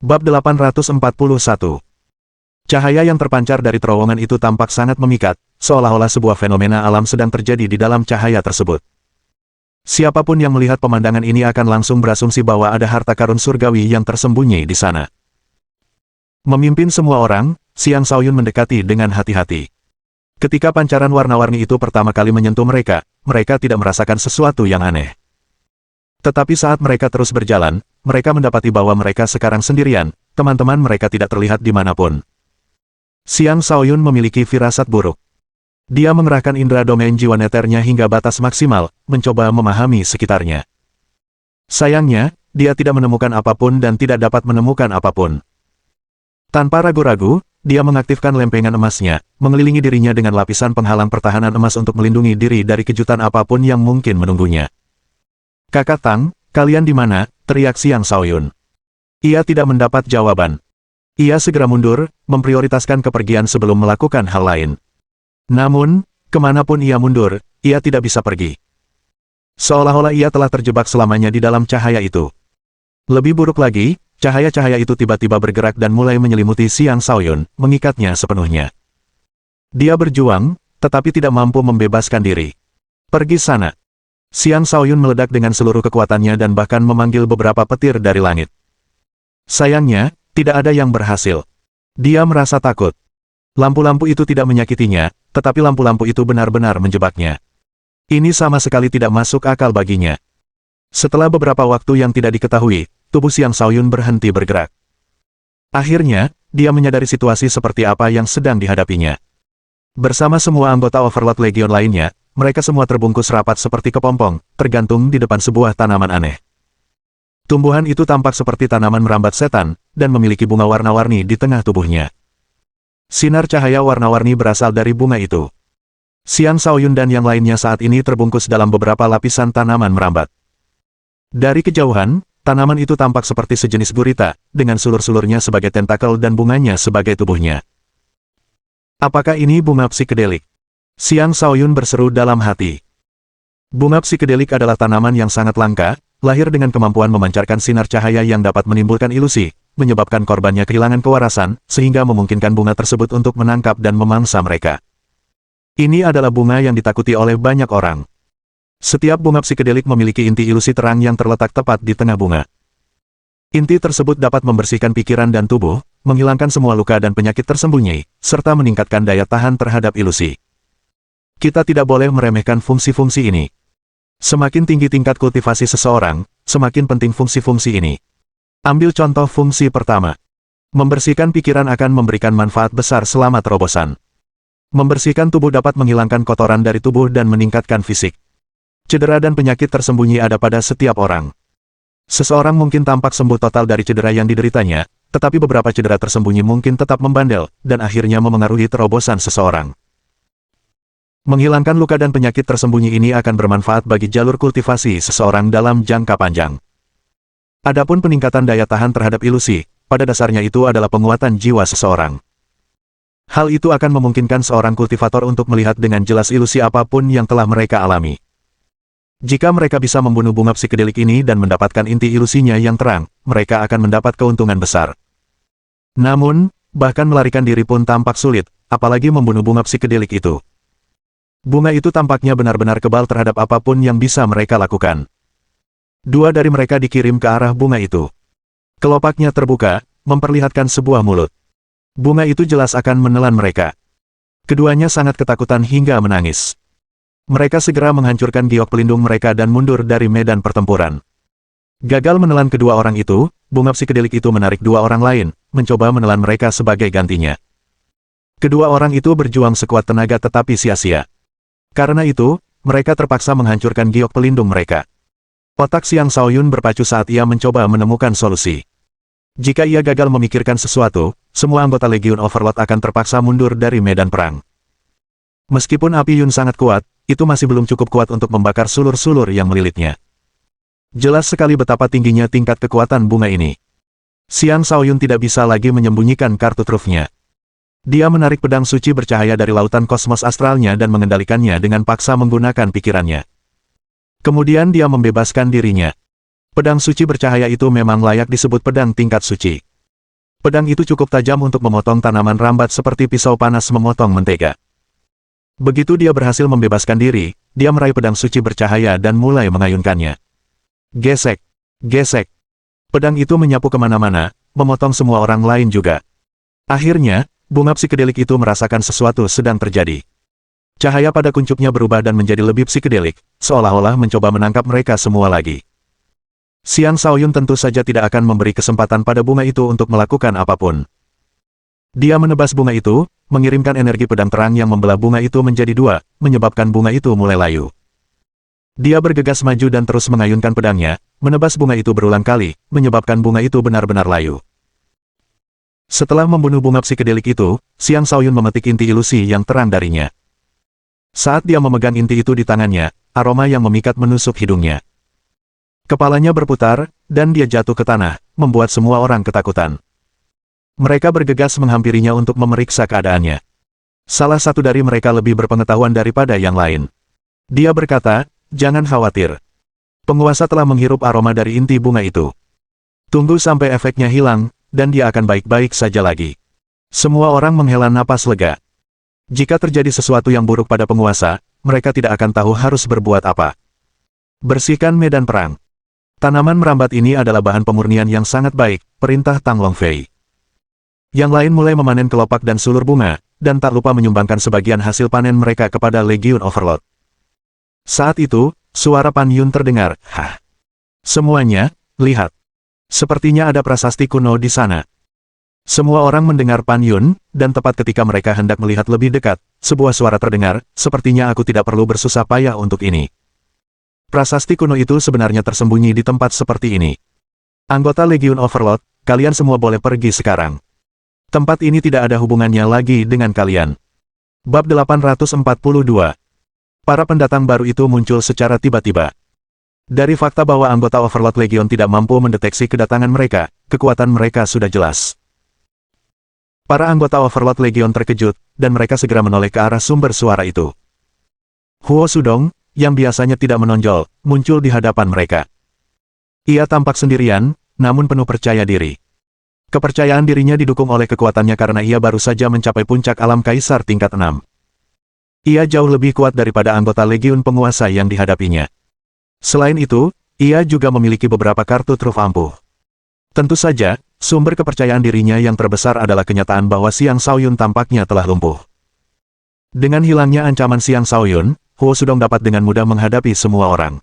Bab 841. Cahaya yang terpancar dari terowongan itu tampak sangat memikat, seolah-olah sebuah fenomena alam sedang terjadi di dalam cahaya tersebut. Siapapun yang melihat pemandangan ini akan langsung berasumsi bahwa ada harta karun surgawi yang tersembunyi di sana. Memimpin semua orang, Xiang Shaoyun mendekati dengan hati-hati. Ketika pancaran warna-warni itu pertama kali menyentuh mereka, mereka tidak merasakan sesuatu yang aneh. Tetapi saat mereka terus berjalan, mereka mendapati bahwa mereka sekarang sendirian, teman-teman mereka tidak terlihat dimanapun. Xiang Shaoyun memiliki firasat buruk. Dia mengerahkan indera domain jiwa neternya hingga batas maksimal, mencoba memahami sekitarnya. Sayangnya, dia tidak menemukan apapun dan tidak dapat menemukan apapun. Tanpa ragu-ragu, dia mengaktifkan lempengan emasnya, mengelilingi dirinya dengan lapisan penghalang pertahanan emas untuk melindungi diri dari kejutan apapun yang mungkin menunggunya. "Kakak Tang, kalian di mana?" teriak Xiang Shaoyun. Ia tidak mendapat jawaban. Ia segera mundur, memprioritaskan kepergian sebelum melakukan hal lain. Namun, kemanapun ia mundur, ia tidak bisa pergi. Seolah-olah ia telah terjebak selamanya di dalam cahaya itu. Lebih buruk lagi, cahaya-cahaya itu tiba-tiba bergerak dan mulai menyelimuti Xiang Shaoyun, mengikatnya sepenuhnya. Dia berjuang, tetapi tidak mampu membebaskan diri. "Pergi sana!" Xiang Shaoyun meledak dengan seluruh kekuatannya dan bahkan memanggil beberapa petir dari langit. Sayangnya, tidak ada yang berhasil. Dia merasa takut. Lampu-lampu itu tidak menyakitinya, tetapi lampu-lampu itu benar-benar menjebaknya. Ini sama sekali tidak masuk akal baginya. Setelah beberapa waktu yang tidak diketahui, tubuh Xiang Shaoyun berhenti bergerak. Akhirnya, dia menyadari situasi seperti apa yang sedang dihadapinya. Bersama semua anggota Overlord Legion lainnya, mereka semua terbungkus rapat seperti kepompong, tergantung di depan sebuah tanaman aneh. Tumbuhan itu tampak seperti tanaman merambat setan, dan memiliki bunga warna-warni di tengah tubuhnya. Sinar cahaya warna-warni berasal dari bunga itu. Xiang Shaoyun dan yang lainnya saat ini terbungkus dalam beberapa lapisan tanaman merambat. Dari kejauhan, tanaman itu tampak seperti sejenis gurita, dengan sulur-sulurnya sebagai tentakel dan bunganya sebagai tubuhnya. Apakah ini bunga psikedelik? Xiang Shaoyun berseru dalam hati. Bunga psikedelik adalah tanaman yang sangat langka, lahir dengan kemampuan memancarkan sinar cahaya yang dapat menimbulkan ilusi, menyebabkan korbannya kehilangan kewarasan, sehingga memungkinkan bunga tersebut untuk menangkap dan memangsa mereka. Ini adalah bunga yang ditakuti oleh banyak orang. Setiap bunga psikedelik memiliki inti ilusi terang yang terletak tepat di tengah bunga. Inti tersebut dapat membersihkan pikiran dan tubuh, menghilangkan semua luka dan penyakit tersembunyi, serta meningkatkan daya tahan terhadap ilusi. Kita tidak boleh meremehkan fungsi-fungsi ini. Semakin tinggi tingkat kultivasi seseorang, semakin penting fungsi-fungsi ini. Ambil contoh fungsi pertama. Membersihkan pikiran akan memberikan manfaat besar selama terobosan. Membersihkan tubuh dapat menghilangkan kotoran dari tubuh dan meningkatkan fisik. Cedera dan penyakit tersembunyi ada pada setiap orang. Seseorang mungkin tampak sembuh total dari cedera yang dideritanya, tetapi beberapa cedera tersembunyi mungkin tetap membandel, dan akhirnya memengaruhi terobosan seseorang. Menghilangkan luka dan penyakit tersembunyi ini akan bermanfaat bagi jalur kultivasi seseorang dalam jangka panjang. Adapun peningkatan daya tahan terhadap ilusi, pada dasarnya itu adalah penguatan jiwa seseorang. Hal itu akan memungkinkan seorang kultivator untuk melihat dengan jelas ilusi apapun yang telah mereka alami. Jika mereka bisa membunuh bunga psikedelik ini dan mendapatkan inti ilusinya yang terang, mereka akan mendapat keuntungan besar. Namun, bahkan melarikan diri pun tampak sulit, apalagi membunuh bunga psikedelik itu. Bunga itu tampaknya benar-benar kebal terhadap apapun yang bisa mereka lakukan. Dua dari mereka dikirim ke arah bunga itu. Kelopaknya terbuka, memperlihatkan sebuah mulut. Bunga itu jelas akan menelan mereka. Keduanya sangat ketakutan hingga menangis. Mereka segera menghancurkan giok pelindung mereka dan mundur dari medan pertempuran. Gagal menelan kedua orang itu, bunga psikedelik itu menarik dua orang lain, mencoba menelan mereka sebagai gantinya. Kedua orang itu berjuang sekuat tenaga tetapi sia-sia. Karena itu, mereka terpaksa menghancurkan giok pelindung mereka. Otak Xiang Shaoyun berpacu saat ia mencoba menemukan solusi. Jika ia gagal memikirkan sesuatu, semua anggota Legion Overlord akan terpaksa mundur dari medan perang. Meskipun api Yun sangat kuat, itu masih belum cukup kuat untuk membakar sulur-sulur yang melilitnya. Jelas sekali betapa tingginya tingkat kekuatan bunga ini. Xiang Shaoyun tidak bisa lagi menyembunyikan kartu trufnya. Dia menarik pedang suci bercahaya dari lautan kosmos astralnya dan mengendalikannya dengan paksa menggunakan pikirannya. Kemudian dia membebaskan dirinya. Pedang suci bercahaya itu memang layak disebut pedang tingkat suci. Pedang itu cukup tajam untuk memotong tanaman rambat seperti pisau panas memotong mentega. Begitu dia berhasil membebaskan diri, dia meraih pedang suci bercahaya dan mulai mengayunkannya. Gesek, gesek. Pedang itu menyapu kemana-mana, memotong semua orang lain juga. Akhirnya, bunga psikedelik itu merasakan sesuatu sedang terjadi. Cahaya pada kuncupnya berubah dan menjadi lebih psikedelik, seolah-olah mencoba menangkap mereka semua lagi. Xiang Shaoyun tentu saja tidak akan memberi kesempatan pada bunga itu untuk melakukan apapun. Dia menebas bunga itu, mengirimkan energi pedang terang yang membelah bunga itu menjadi dua, menyebabkan bunga itu mulai layu. Dia bergegas maju dan terus mengayunkan pedangnya, menebas bunga itu berulang kali, menyebabkan bunga itu benar-benar layu. Setelah membunuh bunga psikedelik itu, Xiang Shaoyun memetik inti ilusi yang terang darinya. Saat dia memegang inti itu di tangannya, aroma yang memikat menusuk hidungnya. Kepalanya berputar, dan dia jatuh ke tanah, membuat semua orang ketakutan. Mereka bergegas menghampirinya untuk memeriksa keadaannya. Salah satu dari mereka lebih berpengetahuan daripada yang lain. Dia berkata, "Jangan khawatir. Penguasa telah menghirup aroma dari inti bunga itu. Tunggu sampai efeknya hilang, dan dia akan baik-baik saja lagi." Semua orang menghela napas lega. Jika terjadi sesuatu yang buruk pada penguasa, mereka tidak akan tahu harus berbuat apa. Bersihkan medan perang. Tanaman merambat ini adalah bahan pemurnian yang sangat baik, perintah Tang Longfei. Yang lain mulai memanen kelopak dan sulur bunga, dan tak lupa menyumbangkan sebagian hasil panen mereka kepada Legion Overlord. Saat itu, suara Pan Yun terdengar, "Hah! Semuanya, lihat. Sepertinya ada prasasti kuno di sana." Semua orang mendengar Pan Yun, dan tepat ketika mereka hendak melihat lebih dekat, sebuah suara terdengar, "Sepertinya aku tidak perlu bersusah payah untuk ini. Prasasti kuno itu sebenarnya tersembunyi di tempat seperti ini. Anggota Legion Overlord, kalian semua boleh pergi sekarang. Tempat ini tidak ada hubungannya lagi dengan kalian." Bab 842. Para pendatang baru itu muncul secara tiba-tiba. Dari fakta bahwa anggota Overlord Legion tidak mampu mendeteksi kedatangan mereka, kekuatan mereka sudah jelas. Para anggota Overlord Legion terkejut, dan mereka segera menoleh ke arah sumber suara itu. Huo Sudong, yang biasanya tidak menonjol, muncul di hadapan mereka. Ia tampak sendirian, namun penuh percaya diri. Kepercayaan dirinya didukung oleh kekuatannya karena ia baru saja mencapai puncak alam kaisar tingkat 6. Ia jauh lebih kuat daripada anggota Legiun penguasa yang dihadapinya. Selain itu, ia juga memiliki beberapa kartu truf ampuh. Tentu saja, sumber kepercayaan dirinya yang terbesar adalah kenyataan bahwa Xiang Shaoyun tampaknya telah lumpuh. Dengan hilangnya ancaman Xiang Shaoyun, Huo Sudong dapat dengan mudah menghadapi semua orang.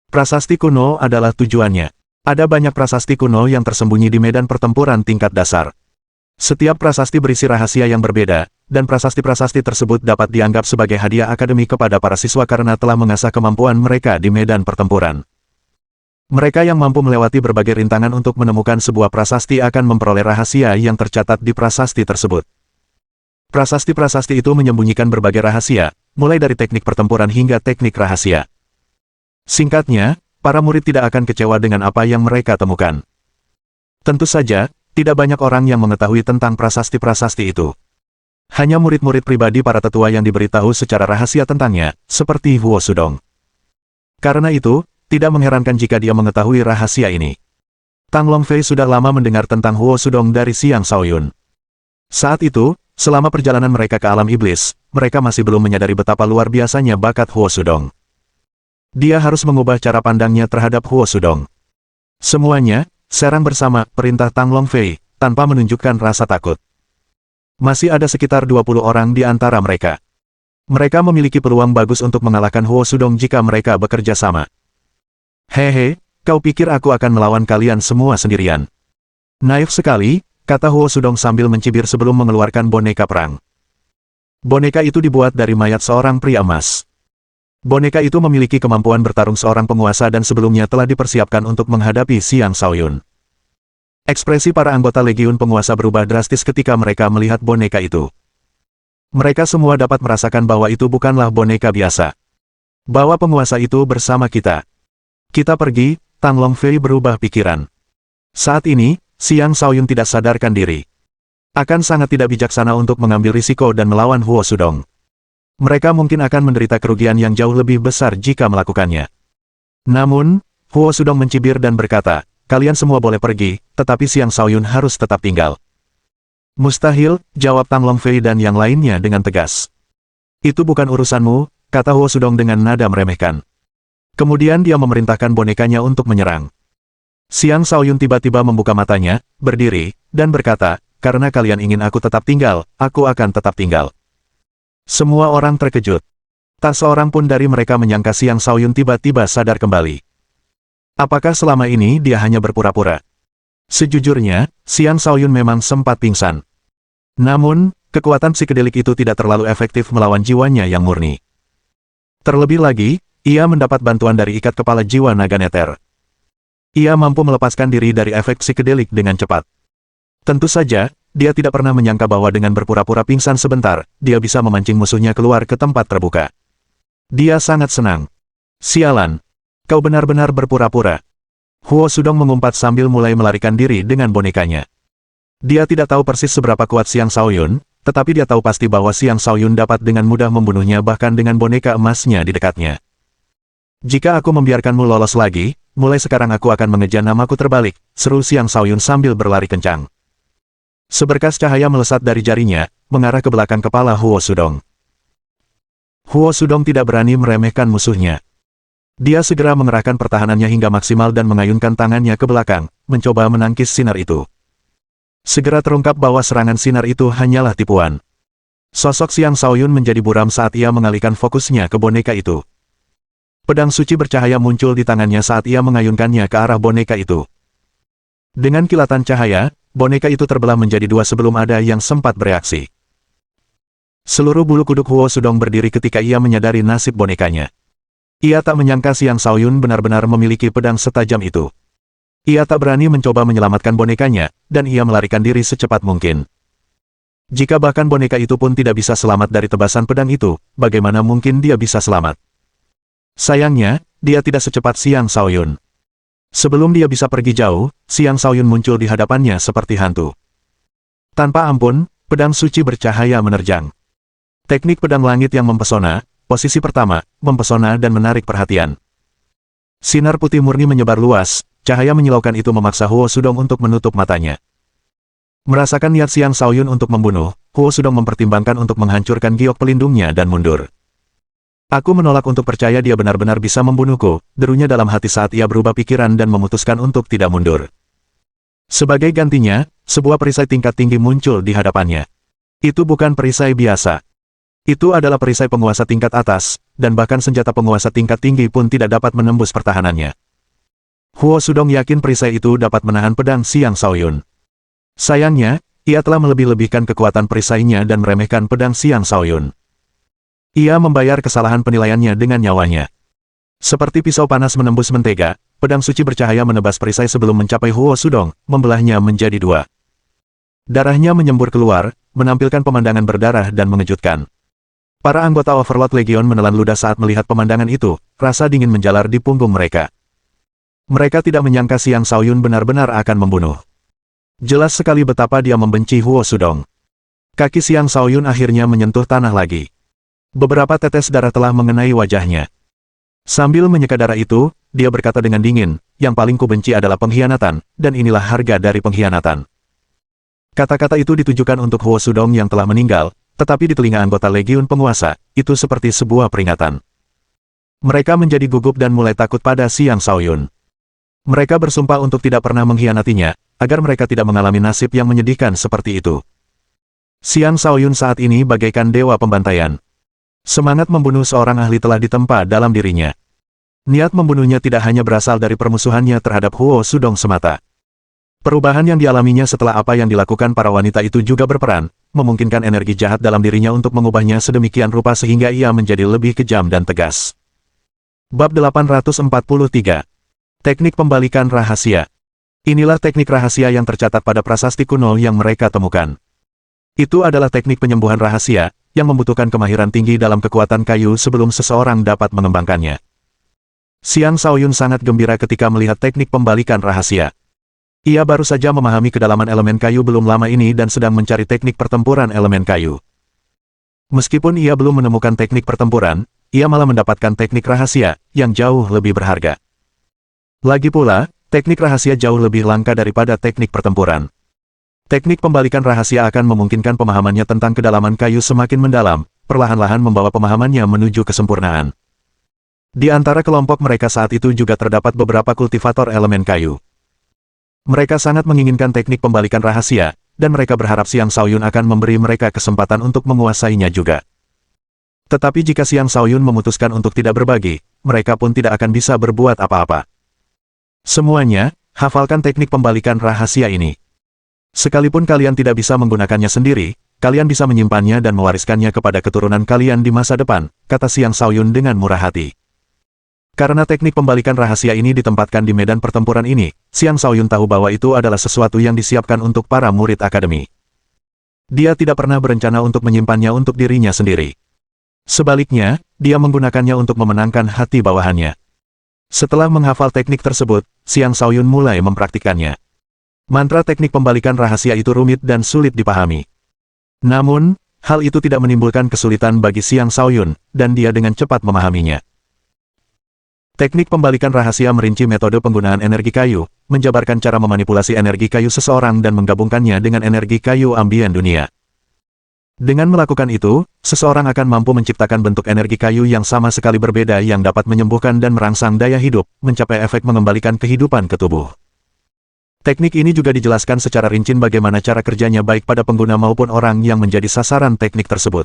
Prasasti kuno adalah tujuannya. Ada banyak prasasti kuno yang tersembunyi di medan pertempuran tingkat dasar. Setiap prasasti berisi rahasia yang berbeda, dan prasasti-prasasti tersebut dapat dianggap sebagai hadiah akademik kepada para siswa karena telah mengasah kemampuan mereka di medan pertempuran. Mereka yang mampu melewati berbagai rintangan untuk menemukan sebuah prasasti akan memperoleh rahasia yang tercatat di prasasti tersebut. Prasasti-prasasti itu menyembunyikan berbagai rahasia, mulai dari teknik pertempuran hingga teknik rahasia. Singkatnya, para murid tidak akan kecewa dengan apa yang mereka temukan. Tentu saja, tidak banyak orang yang mengetahui tentang prasasti-prasasti itu. Hanya murid-murid pribadi para tetua yang diberitahu secara rahasia tentangnya, seperti Huo Sudong. Karena itu, tidak mengherankan jika dia mengetahui rahasia ini. Tang Longfei sudah lama mendengar tentang Huo Sudong dari Xiang Shaoyun. Saat itu, selama perjalanan mereka ke alam iblis, mereka masih belum menyadari betapa luar biasanya bakat Huo Sudong. Dia harus mengubah cara pandangnya terhadap Huo Sudong. Semuanya, serang bersama, perintah Tang Longfei, tanpa menunjukkan rasa takut. Masih ada sekitar 20 orang di antara mereka. Mereka memiliki peluang bagus untuk mengalahkan Huo Sudong jika mereka bekerja sama. "Hehe, kau pikir aku akan melawan kalian semua sendirian?" "Naif sekali," kata Huo Sudong sambil mencibir sebelum mengeluarkan boneka perang. Boneka itu dibuat dari mayat seorang pria emas. Boneka itu memiliki kemampuan bertarung seorang penguasa dan sebelumnya telah dipersiapkan untuk menghadapi Xiang Shaoyun. Ekspresi para anggota Legiun penguasa berubah drastis ketika mereka melihat boneka itu. Mereka semua dapat merasakan bahwa itu bukanlah boneka biasa. Bahwa penguasa itu bersama kita. "Kita pergi," Tang Longfei berubah pikiran. Saat ini, Xiang Shaoyun tidak sadarkan diri. Akan sangat tidak bijaksana untuk mengambil risiko dan melawan Huo Sudong. Mereka mungkin akan menderita kerugian yang jauh lebih besar jika melakukannya. Namun, Huo Sudong mencibir dan berkata, kalian semua boleh pergi, tetapi Xiang Shaoyun harus tetap tinggal. Mustahil, jawab Tang Longfei dan yang lainnya dengan tegas. Itu bukan urusanmu, kata Huo Sudong dengan nada meremehkan. Kemudian dia memerintahkan bonekanya untuk menyerang. Xiang Shaoyun tiba-tiba membuka matanya, berdiri, dan berkata, karena kalian ingin aku tetap tinggal, aku akan tetap tinggal. Semua orang terkejut. Tak seorang pun dari mereka menyangka Xiang Shaoyun tiba-tiba sadar kembali. Apakah selama ini dia hanya berpura-pura? Sejujurnya, Xiang Shaoyun memang sempat pingsan. Namun, kekuatan psikedelik itu tidak terlalu efektif melawan jiwanya yang murni. Terlebih lagi, ia mendapat bantuan dari ikat kepala jiwa naga neter. Ia mampu melepaskan diri dari efek psikedelik dengan cepat. Tentu saja, dia tidak pernah menyangka bahwa dengan berpura-pura pingsan sebentar, dia bisa memancing musuhnya keluar ke tempat terbuka. Dia sangat senang. Sialan. Kau benar-benar berpura-pura. Huo Sudong mengumpat sambil mulai melarikan diri dengan bonekanya. Dia tidak tahu persis seberapa kuat Xiang Shaoyun, tetapi dia tahu pasti bahwa Xiang Shaoyun dapat dengan mudah membunuhnya bahkan dengan boneka emasnya di dekatnya. Jika aku membiarkanmu lolos lagi, mulai sekarang aku akan mengejar namaku terbalik, seru Xiang Shaoyun sambil berlari kencang. Seberkas cahaya melesat dari jarinya, mengarah ke belakang kepala Huo Sudong. Huo Sudong tidak berani meremehkan musuhnya. Dia segera mengerahkan pertahanannya hingga maksimal dan mengayunkan tangannya ke belakang, mencoba menangkis sinar itu. Segera terungkap bahwa serangan sinar itu hanyalah tipuan. Sosok Xiang Shaoyun menjadi buram saat ia mengalihkan fokusnya ke boneka itu. Pedang suci bercahaya muncul di tangannya saat ia mengayunkannya ke arah boneka itu. Dengan kilatan cahaya, boneka itu terbelah menjadi dua sebelum ada yang sempat bereaksi. Seluruh bulu kuduk Huo Sudong berdiri ketika ia menyadari nasib bonekanya. Ia tak menyangka Xiang Shaoyun benar-benar memiliki pedang setajam itu. Ia tak berani mencoba menyelamatkan bonekanya, dan ia melarikan diri secepat mungkin. Jika bahkan boneka itu pun tidak bisa selamat dari tebasan pedang itu, bagaimana mungkin dia bisa selamat? Sayangnya, dia tidak secepat Xiang Shaoyun. Sebelum dia bisa pergi jauh, Xiang Shaoyun muncul di hadapannya seperti hantu. Tanpa ampun, pedang suci bercahaya menerjang. Teknik pedang langit yang mempesona, posisi pertama, mempesona dan menarik perhatian. Sinar putih murni menyebar luas, cahaya menyilaukan itu memaksa Huo Sudong untuk menutup matanya. Merasakan niat Xiang Shaoyun untuk membunuh, Huo Sudong mempertimbangkan untuk menghancurkan giok pelindungnya dan mundur. Aku menolak untuk percaya dia benar-benar bisa membunuhku, derunya dalam hati saat ia berubah pikiran dan memutuskan untuk tidak mundur. Sebagai gantinya, sebuah perisai tingkat tinggi muncul di hadapannya. Itu bukan perisai biasa. Itu adalah perisai penguasa tingkat atas, dan bahkan senjata penguasa tingkat tinggi pun tidak dapat menembus pertahanannya. Huo Sudong yakin perisai itu dapat menahan pedang Xiang Shaoyun. Sayangnya, ia telah melebih-lebihkan kekuatan perisainya dan meremehkan pedang Xiang Shaoyun. Ia membayar kesalahan penilaiannya dengan nyawanya. Seperti pisau panas menembus mentega, pedang suci bercahaya menebas perisai sebelum mencapai Huo Sudong, membelahnya menjadi dua. Darahnya menyembur keluar, menampilkan pemandangan berdarah dan mengejutkan. Para anggota Overlord Legion menelan ludah saat melihat pemandangan itu, rasa dingin menjalar di punggung mereka. Mereka tidak menyangka Xiang Shaoyun benar-benar akan membunuh. Jelas sekali betapa dia membenci Huo Sudong. Kaki Xiang Shaoyun akhirnya menyentuh tanah lagi. Beberapa tetes darah telah mengenai wajahnya. Sambil menyeka darah itu, dia berkata dengan dingin, yang paling kubenci adalah pengkhianatan, dan inilah harga dari pengkhianatan. Kata-kata itu ditujukan untuk Huo Sudong yang telah meninggal, tetapi di telinga anggota Legiun Penguasa, itu seperti sebuah peringatan. Mereka menjadi gugup dan mulai takut pada Xiang Shaoyun. Mereka bersumpah untuk tidak pernah mengkhianatinya, agar mereka tidak mengalami nasib yang menyedihkan seperti itu. Xiang Shaoyun saat ini bagaikan dewa pembantaian. Semangat membunuh seorang ahli telah ditempa dalam dirinya. Niat membunuhnya tidak hanya berasal dari permusuhannya terhadap Huo Sudong semata. Perubahan yang dialaminya setelah apa yang dilakukan para wanita itu juga berperan, memungkinkan energi jahat dalam dirinya untuk mengubahnya sedemikian rupa sehingga ia menjadi lebih kejam dan tegas. Bab 843. Teknik pembalikan rahasia. Inilah teknik rahasia yang tercatat pada prasasti kuno yang mereka temukan. Itu adalah teknik penyembuhan rahasia, yang membutuhkan kemahiran tinggi dalam kekuatan kayu sebelum seseorang dapat mengembangkannya. Xiang Shaoyun sangat gembira ketika melihat teknik pembalikan rahasia. Ia baru saja memahami kedalaman elemen kayu belum lama ini dan sedang mencari teknik pertempuran elemen kayu. Meskipun ia belum menemukan teknik pertempuran, ia malah mendapatkan teknik rahasia, yang jauh lebih berharga. Lagi pula, Teknik rahasia jauh lebih langka daripada teknik pertempuran. Teknik pembalikan rahasia akan memungkinkan pemahamannya tentang kedalaman kayu semakin mendalam, perlahan-lahan membawa pemahamannya menuju kesempurnaan. Di antara kelompok mereka saat itu juga terdapat beberapa kultivator elemen kayu. Mereka sangat menginginkan teknik pembalikan rahasia, dan mereka berharap Xiang Shaoyun akan memberi mereka kesempatan untuk menguasainya juga. Tetapi jika Xiang Shaoyun memutuskan untuk tidak berbagi, mereka pun tidak akan bisa berbuat apa-apa. Semuanya, hafalkan teknik pembalikan rahasia ini. Sekalipun kalian tidak bisa menggunakannya sendiri, kalian bisa menyimpannya dan mewariskannya kepada keturunan kalian di masa depan, kata Xiang Shaoyun dengan murah hati. Karena teknik pembalikan rahasia ini ditempatkan di medan pertempuran ini, Xiang Shaoyun tahu bahwa itu adalah sesuatu yang disiapkan untuk para murid akademi. Dia tidak pernah berencana untuk menyimpannya untuk dirinya sendiri. Sebaliknya, dia menggunakannya untuk memenangkan hati bawahannya. Setelah menghafal teknik tersebut, Xiang Shaoyun mulai mempraktikkannya. Mantra teknik pembalikan rahasia itu rumit dan sulit dipahami. Namun, hal itu tidak menimbulkan kesulitan bagi Xiang Shaoyun, dan dia dengan cepat memahaminya. Teknik pembalikan rahasia merinci metode penggunaan energi kayu, menjabarkan cara memanipulasi energi kayu seseorang dan menggabungkannya dengan energi kayu ambien dunia. Dengan melakukan itu, seseorang akan mampu menciptakan bentuk energi kayu yang sama sekali berbeda yang dapat menyembuhkan dan merangsang daya hidup, mencapai efek mengembalikan kehidupan ke tubuh. Teknik ini juga dijelaskan secara rinci bagaimana cara kerjanya baik pada pengguna maupun orang yang menjadi sasaran teknik tersebut.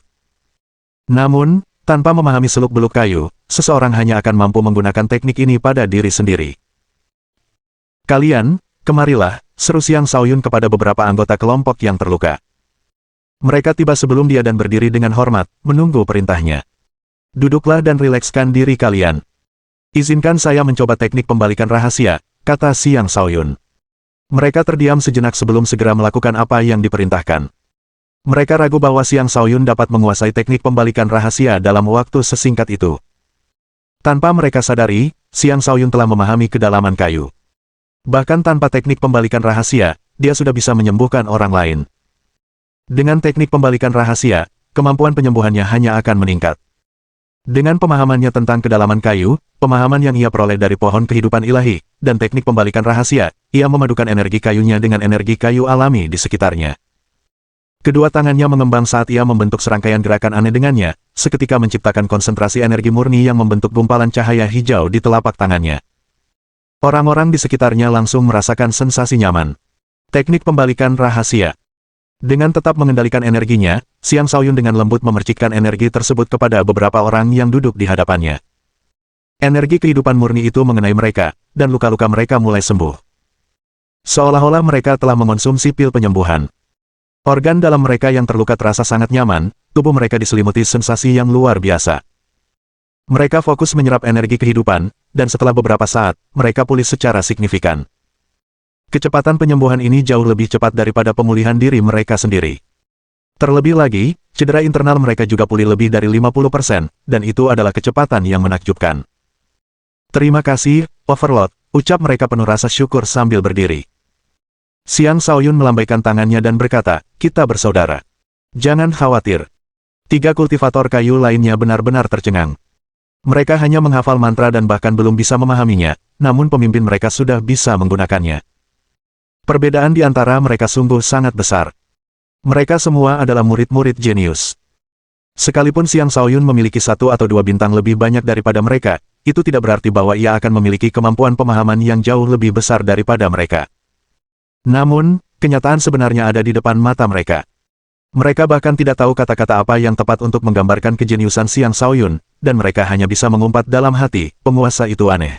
Namun, tanpa memahami seluk-beluk kayu, seseorang hanya akan mampu menggunakan teknik ini pada diri sendiri. Kalian, kemarilah, seru Xiang Shaoyun kepada beberapa anggota kelompok yang terluka. Mereka tiba sebelum dia dan berdiri dengan hormat, menunggu perintahnya. Duduklah dan rilekskan diri kalian. Izinkan saya mencoba teknik pembalikan rahasia, kata Xiang Shaoyun. Mereka terdiam sejenak sebelum segera melakukan apa yang diperintahkan. Mereka ragu bahwa Xiang Shaoyun dapat menguasai teknik pembalikan rahasia dalam waktu sesingkat itu. Tanpa mereka sadari, Xiang Shaoyun telah memahami kedalaman kayu. Bahkan tanpa teknik pembalikan rahasia, dia sudah bisa menyembuhkan orang lain. Dengan teknik pembalikan rahasia, kemampuan penyembuhannya hanya akan meningkat. Dengan pemahamannya tentang kedalaman kayu, pemahaman yang ia peroleh dari pohon kehidupan ilahi, dan teknik pembalikan rahasia, ia memadukan energi kayunya dengan energi kayu alami di sekitarnya. Kedua tangannya mengembang saat ia membentuk serangkaian gerakan aneh dengannya, seketika menciptakan konsentrasi energi murni yang membentuk gumpalan cahaya hijau di telapak tangannya. Orang-orang di sekitarnya langsung merasakan sensasi nyaman. Teknik pembalikan rahasia. Dengan tetap mengendalikan energinya, Xiang Shaoyun dengan lembut memercikkan energi tersebut kepada beberapa orang yang duduk di hadapannya. Energi kehidupan murni itu mengenai mereka, dan luka-luka mereka mulai sembuh. Seolah-olah mereka telah mengonsumsi pil penyembuhan. Organ dalam mereka yang terluka terasa sangat nyaman, tubuh mereka diselimuti sensasi yang luar biasa. Mereka fokus menyerap energi kehidupan, dan setelah beberapa saat, mereka pulih secara signifikan. Kecepatan penyembuhan ini jauh lebih cepat daripada pemulihan diri mereka sendiri. Terlebih lagi, cedera internal mereka juga pulih lebih dari 50%, dan itu adalah kecepatan yang menakjubkan. Terima kasih, Overlord, ucap mereka penuh rasa syukur sambil berdiri. Xiang Shaoyun melambaikan tangannya dan berkata, kita bersaudara. Jangan khawatir. 3 kultivator kayu lainnya benar-benar tercengang. Mereka hanya menghafal mantra dan bahkan belum bisa memahaminya, namun pemimpin mereka sudah bisa menggunakannya. Perbedaan di antara mereka sungguh sangat besar. Mereka semua adalah murid-murid jenius. Sekalipun Xiang Shaoyun memiliki 1 atau 2 bintang lebih banyak daripada mereka, itu tidak berarti bahwa ia akan memiliki kemampuan pemahaman yang jauh lebih besar daripada mereka. Namun, kenyataan sebenarnya ada di depan mata mereka. Mereka bahkan tidak tahu kata-kata apa yang tepat untuk menggambarkan kejeniusan Xiang Shaoyun, dan mereka hanya bisa mengumpat dalam hati, penguasa itu aneh.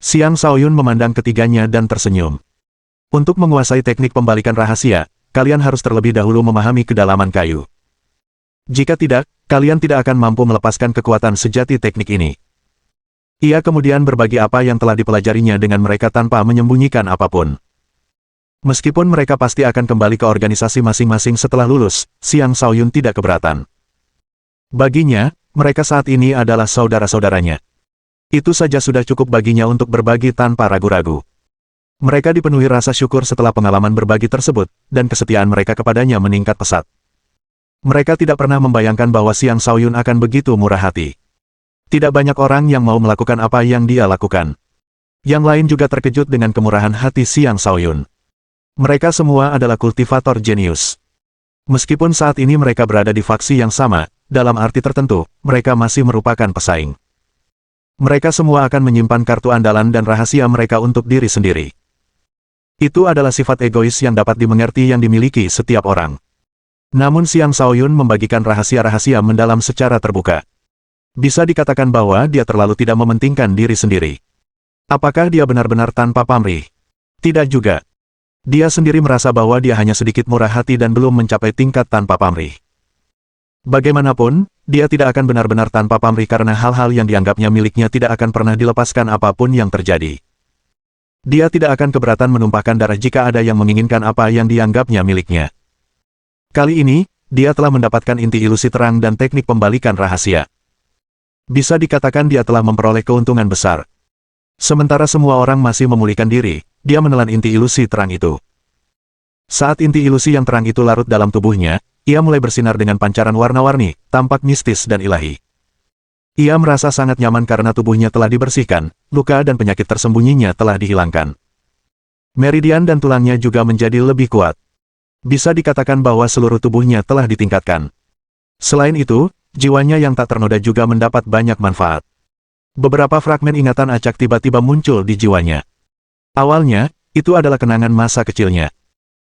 Xiang Shaoyun memandang ketiganya dan tersenyum. Untuk menguasai teknik pembalikan rahasia, kalian harus terlebih dahulu memahami kedalaman kayu. Jika tidak, kalian tidak akan mampu melepaskan kekuatan sejati teknik ini. Ia kemudian berbagi apa yang telah dipelajarinya dengan mereka tanpa menyembunyikan apapun. Meskipun mereka pasti akan kembali ke organisasi masing-masing setelah lulus, Xiang Shaoyun tidak keberatan. Baginya, mereka saat ini adalah saudara-saudaranya. Itu saja sudah cukup baginya untuk berbagi tanpa ragu-ragu. Mereka dipenuhi rasa syukur setelah pengalaman berbagi tersebut, dan kesetiaan mereka kepadanya meningkat pesat. Mereka tidak pernah membayangkan bahwa Xiang Shaoyun akan begitu murah hati. Tidak banyak orang yang mau melakukan apa yang dia lakukan. Yang lain juga terkejut dengan kemurahan hati Xiang Shaoyun. Mereka semua adalah kultivator jenius. Meskipun saat ini mereka berada di faksi yang sama, dalam arti tertentu, mereka masih merupakan pesaing. Mereka semua akan menyimpan kartu andalan dan rahasia mereka untuk diri sendiri. Itu adalah sifat egois yang dapat dimengerti yang dimiliki setiap orang. Namun Xiang Shaoyun membagikan rahasia-rahasia mendalam secara terbuka. Bisa dikatakan bahwa dia terlalu tidak mementingkan diri sendiri. Apakah dia benar-benar tanpa pamrih? Tidak juga. Dia sendiri merasa bahwa dia hanya sedikit murah hati dan belum mencapai tingkat tanpa pamrih. Bagaimanapun, dia tidak akan benar-benar tanpa pamrih karena hal-hal yang dianggapnya miliknya tidak akan pernah dilepaskan apapun yang terjadi. Dia tidak akan keberatan menumpahkan darah jika ada yang menginginkan apa yang dianggapnya miliknya. Kali ini, dia telah mendapatkan inti ilusi terang dan teknik pembalikan rahasia. Bisa dikatakan dia telah memperoleh keuntungan besar. Sementara semua orang masih memulihkan diri, dia menelan inti ilusi terang itu. Saat inti ilusi yang terang itu larut dalam tubuhnya, ia mulai bersinar dengan pancaran warna-warni, tampak mistis dan ilahi. Ia merasa sangat nyaman karena tubuhnya telah dibersihkan, luka dan penyakit tersembunyinya telah dihilangkan. Meridian dan tulangnya juga menjadi lebih kuat. Bisa dikatakan bahwa seluruh tubuhnya telah ditingkatkan. Selain itu, jiwanya yang tak ternoda juga mendapat banyak manfaat. Beberapa fragmen ingatan acak tiba-tiba muncul di jiwanya. Awalnya, itu adalah kenangan masa kecilnya.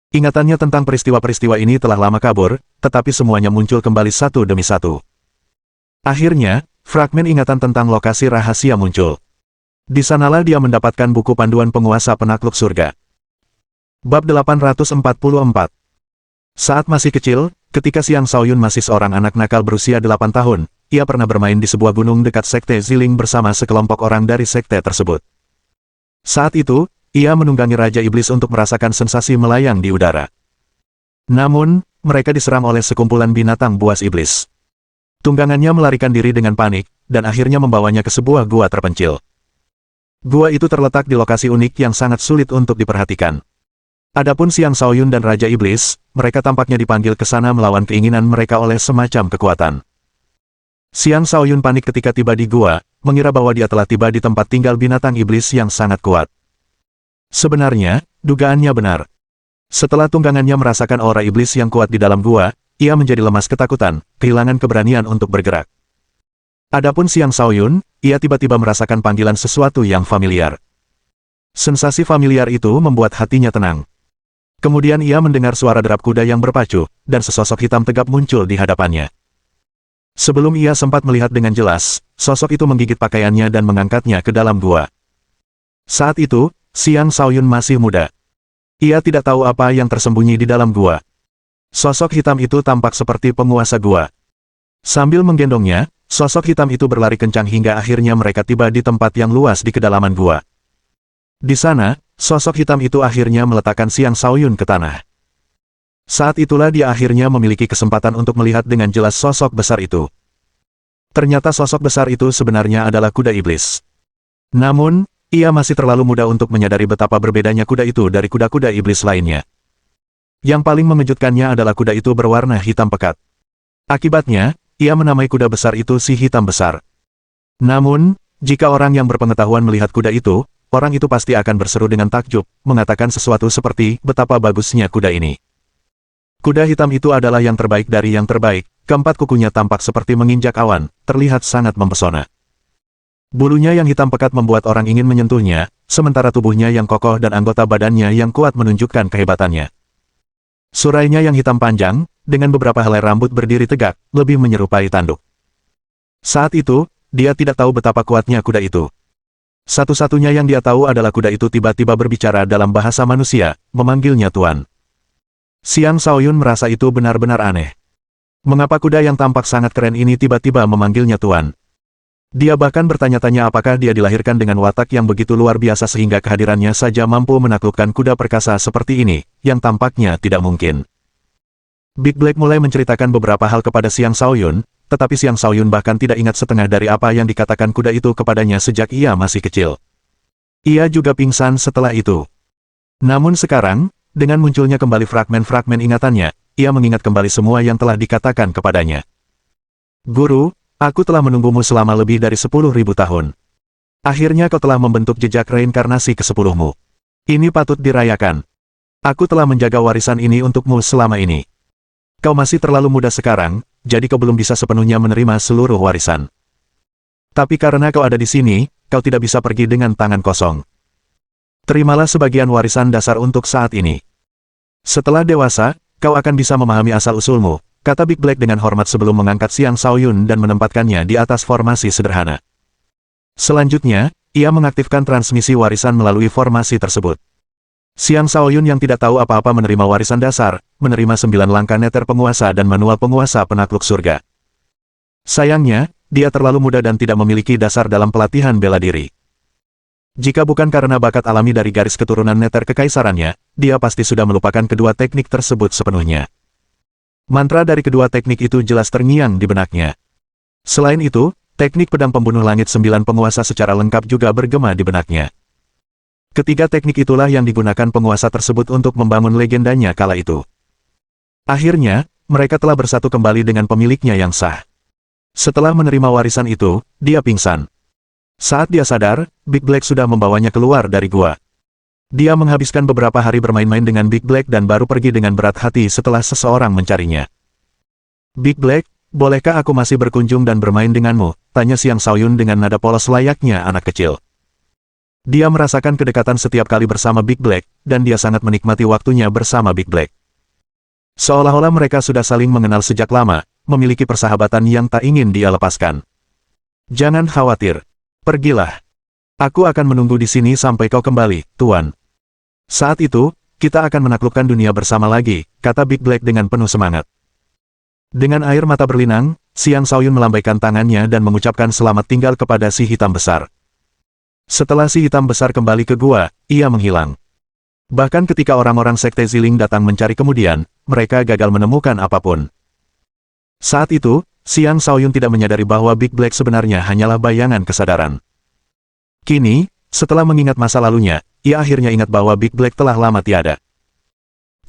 Ingatannya tentang peristiwa-peristiwa ini telah lama kabur, tetapi semuanya muncul kembali satu demi satu. Akhirnya, fragmen ingatan tentang lokasi rahasia muncul. Di sanalah dia mendapatkan buku panduan penguasa penakluk surga. Bab 844. Saat masih kecil, ketika Xiang Shaoyun masih seorang anak nakal berusia 8 tahun, ia pernah bermain di sebuah gunung dekat sekte Ziling bersama sekelompok orang dari sekte tersebut. Saat itu, ia menunggangi Raja Iblis untuk merasakan sensasi melayang di udara. Namun, mereka diserang oleh sekumpulan binatang buas iblis. Tunggangannya melarikan diri dengan panik, dan akhirnya membawanya ke sebuah gua terpencil. Gua itu terletak di lokasi unik yang sangat sulit untuk diperhatikan. Adapun Xiang Shaoyun dan Raja Iblis, mereka tampaknya dipanggil ke sana melawan keinginan mereka oleh semacam kekuatan. Xiang Shaoyun panik ketika tiba di gua, mengira bahwa dia telah tiba di tempat tinggal binatang iblis yang sangat kuat. Sebenarnya, dugaannya benar. Setelah tunggangannya merasakan aura iblis yang kuat di dalam gua, ia menjadi lemas ketakutan, kehilangan keberanian untuk bergerak. Adapun Xiang Shaoyun, ia tiba-tiba merasakan panggilan sesuatu yang familiar. Sensasi familiar itu membuat hatinya tenang. Kemudian ia mendengar suara derap kuda yang berpacu, dan sesosok hitam tegap muncul di hadapannya. Sebelum ia sempat melihat dengan jelas, sosok itu menggigit pakaiannya dan mengangkatnya ke dalam gua. Saat itu, Xiang Shaoyun masih muda. Ia tidak tahu apa yang tersembunyi di dalam gua. Sosok hitam itu tampak seperti penguasa gua. Sambil menggendongnya, sosok hitam itu berlari kencang hingga akhirnya mereka tiba di tempat yang luas di kedalaman gua. Di sana, sosok hitam itu akhirnya meletakkan Xiang Shaoyun ke tanah. Saat itulah dia akhirnya memiliki kesempatan untuk melihat dengan jelas sosok besar itu. Ternyata sosok besar itu sebenarnya adalah kuda iblis. Namun, ia masih terlalu muda untuk menyadari betapa berbedanya kuda itu dari kuda-kuda iblis lainnya. Yang paling mengejutkannya adalah kuda itu berwarna hitam pekat. Akibatnya, ia menamai kuda besar itu si hitam besar. Namun, jika orang yang berpengetahuan melihat kuda itu, orang itu pasti akan berseru dengan takjub, mengatakan sesuatu seperti, betapa bagusnya kuda ini. Kuda hitam itu adalah yang terbaik dari yang terbaik, keempat kukunya tampak seperti menginjak awan, terlihat sangat mempesona. Bulunya yang hitam pekat membuat orang ingin menyentuhnya, sementara tubuhnya yang kokoh dan anggota badannya yang kuat menunjukkan kehebatannya. Surainya yang hitam panjang, dengan beberapa helai rambut berdiri tegak, lebih menyerupai tanduk. Saat itu, dia tidak tahu betapa kuatnya kuda itu. Satu-satunya yang dia tahu adalah kuda itu tiba-tiba berbicara dalam bahasa manusia, memanggilnya Tuan. Xiang Shaoyun merasa itu benar-benar aneh. Mengapa kuda yang tampak sangat keren ini tiba-tiba memanggilnya Tuan? Dia bahkan bertanya-tanya apakah dia dilahirkan dengan watak yang begitu luar biasa sehingga kehadirannya saja mampu menaklukkan kuda perkasa seperti ini, yang tampaknya tidak mungkin. Big Black mulai menceritakan beberapa hal kepada Xiang Shaoyun, tetapi Xiang Shaoyun bahkan tidak ingat setengah dari apa yang dikatakan kuda itu kepadanya sejak ia masih kecil. Ia juga pingsan setelah itu. Namun sekarang, dengan munculnya kembali fragmen-fragmen ingatannya, ia mengingat kembali semua yang telah dikatakan kepadanya. Guru, aku telah menunggumu selama lebih dari 10.000 tahun. Akhirnya kau telah membentuk jejak reinkarnasi ke-10-mu. Ini patut dirayakan. Aku telah menjaga warisan ini untukmu selama ini. Kau masih terlalu muda sekarang, jadi kau belum bisa sepenuhnya menerima seluruh warisan. Tapi karena kau ada di sini, kau tidak bisa pergi dengan tangan kosong. Terimalah sebagian warisan dasar untuk saat ini. Setelah dewasa, kau akan bisa memahami asal-usulmu, kata Big Black dengan hormat sebelum mengangkat Xiang Shaoyun dan menempatkannya di atas formasi sederhana. Selanjutnya, ia mengaktifkan transmisi warisan melalui formasi tersebut. Xiang Shaoyun yang tidak tahu apa-apa menerima warisan dasar, menerima 9 langkah neter penguasa dan manual penguasa penakluk surga. Sayangnya, dia terlalu muda dan tidak memiliki dasar dalam pelatihan bela diri. Jika bukan karena bakat alami dari garis keturunan neter kekaisarannya, dia pasti sudah melupakan kedua teknik tersebut sepenuhnya. Mantra dari kedua teknik itu jelas terngiang di benaknya. Selain itu, teknik pedang pembunuh langit 9 penguasa secara lengkap juga bergema di benaknya. Ketiga teknik itulah yang digunakan penguasa tersebut untuk membangun legendanya kala itu. Akhirnya, mereka telah bersatu kembali dengan pemiliknya yang sah. Setelah menerima warisan itu, dia pingsan. Saat dia sadar, Big Black sudah membawanya keluar dari gua. Dia menghabiskan beberapa hari bermain-main dengan Big Black dan baru pergi dengan berat hati setelah seseorang mencarinya. Big Black, bolehkah aku masih berkunjung dan bermain denganmu? Tanya Xiang Shaoyun dengan nada polos layaknya anak kecil. Dia merasakan kedekatan setiap kali bersama Big Black, dan dia sangat menikmati waktunya bersama Big Black. Seolah-olah mereka sudah saling mengenal sejak lama, memiliki persahabatan yang tak ingin dia lepaskan. Jangan khawatir. Pergilah. Aku akan menunggu di sini sampai kau kembali, Tuan. Saat itu, kita akan menaklukkan dunia bersama lagi, kata Big Black dengan penuh semangat. Dengan air mata berlinang, Xiang Shaoyun melambaikan tangannya dan mengucapkan selamat tinggal kepada si hitam besar. Setelah si hitam besar kembali ke gua, ia menghilang. Bahkan ketika orang-orang Sekte Ziling datang mencari kemudian, mereka gagal menemukan apapun. Saat itu, Xiang Shaoyun tidak menyadari bahwa Big Black sebenarnya hanyalah bayangan kesadaran. Kini, setelah mengingat masa lalunya, ia akhirnya ingat bahwa Big Black telah lama tiada.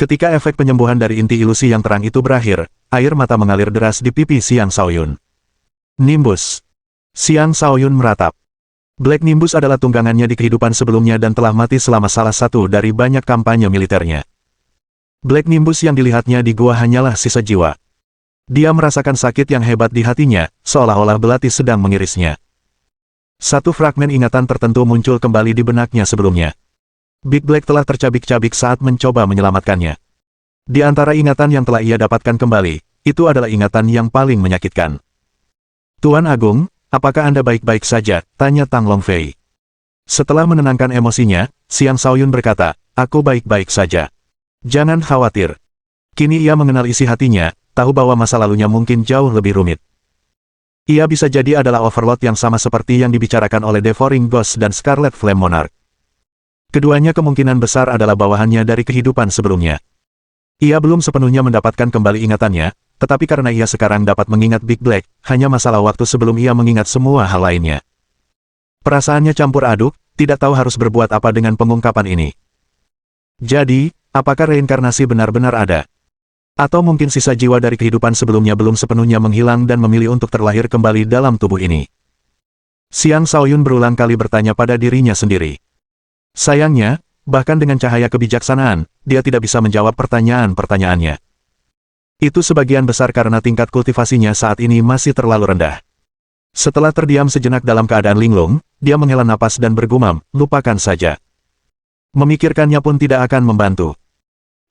Ketika efek penyembuhan dari inti ilusi yang terang itu berakhir, air mata mengalir deras di pipi Xiang Shaoyun. Nimbus. Xiang Shaoyun meratap. Black Nimbus adalah tunggangannya di kehidupan sebelumnya dan telah mati selama salah satu dari banyak kampanye militernya. Black Nimbus yang dilihatnya di gua hanyalah sisa jiwa. Dia merasakan sakit yang hebat di hatinya, seolah-olah belati sedang mengirisnya. Satu fragmen ingatan tertentu muncul kembali di benaknya sebelumnya. Big Black telah tercabik-cabik saat mencoba menyelamatkannya. Di antara ingatan yang telah ia dapatkan kembali, itu adalah ingatan yang paling menyakitkan. Tuan Agung, apakah Anda baik-baik saja? Tanya Tang Longfei. Setelah menenangkan emosinya, Xiang Shaoyun berkata, aku baik-baik saja. Jangan khawatir. Kini ia mengenal isi hatinya, tahu bahwa masa lalunya mungkin jauh lebih rumit. Ia bisa jadi adalah Overlord yang sama seperti yang dibicarakan oleh Devouring Ghost dan Scarlet Flame Monarch. Keduanya kemungkinan besar adalah bawahannya dari kehidupan sebelumnya. Ia belum sepenuhnya mendapatkan kembali ingatannya, tetapi karena ia sekarang dapat mengingat Big Black, hanya masalah waktu sebelum ia mengingat semua hal lainnya. Perasaannya campur aduk, tidak tahu harus berbuat apa dengan pengungkapan ini. Jadi, apakah reinkarnasi benar-benar ada? Atau mungkin sisa jiwa dari kehidupan sebelumnya belum sepenuhnya menghilang dan memilih untuk terlahir kembali dalam tubuh ini? Xiang Shaoyun berulang kali bertanya pada dirinya sendiri. Sayangnya, bahkan dengan cahaya kebijaksanaan, dia tidak bisa menjawab pertanyaan-pertanyaannya. Itu sebagian besar karena tingkat kultivasinya saat ini masih terlalu rendah. Setelah terdiam sejenak dalam keadaan linglung, dia menghela napas dan bergumam, lupakan saja. Memikirkannya pun tidak akan membantu.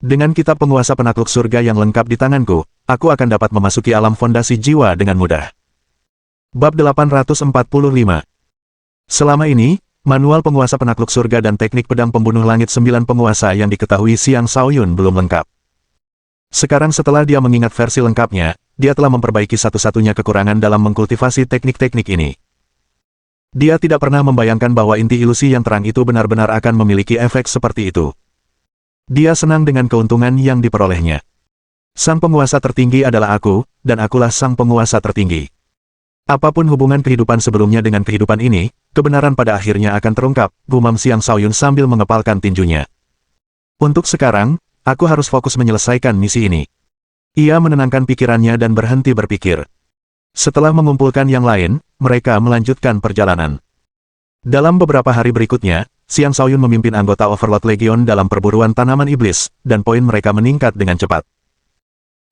Dengan kitab penguasa penakluk surga yang lengkap di tanganku, aku akan dapat memasuki alam fondasi jiwa dengan mudah. Bab 845. Selama ini, manual penguasa penakluk surga dan teknik pedang pembunuh langit 9 penguasa yang diketahui Xiang Shaoyun belum lengkap. Sekarang setelah dia mengingat versi lengkapnya, dia telah memperbaiki satu-satunya kekurangan dalam mengkultivasi teknik-teknik ini. Dia tidak pernah membayangkan bahwa inti ilusi yang terang itu benar-benar akan memiliki efek seperti itu. Dia senang dengan keuntungan yang diperolehnya. Sang penguasa tertinggi adalah aku, dan akulah sang penguasa tertinggi. Apapun hubungan kehidupan sebelumnya dengan kehidupan ini, kebenaran pada akhirnya akan terungkap, gumam Xiang Shaoyun sambil mengepalkan tinjunya. Untuk sekarang, aku harus fokus menyelesaikan misi ini. Ia menenangkan pikirannya dan berhenti berpikir. Setelah mengumpulkan yang lain, mereka melanjutkan perjalanan. Dalam beberapa hari berikutnya, Xiang Shaoyun memimpin anggota Overlord Legion dalam perburuan tanaman iblis, dan poin mereka meningkat dengan cepat.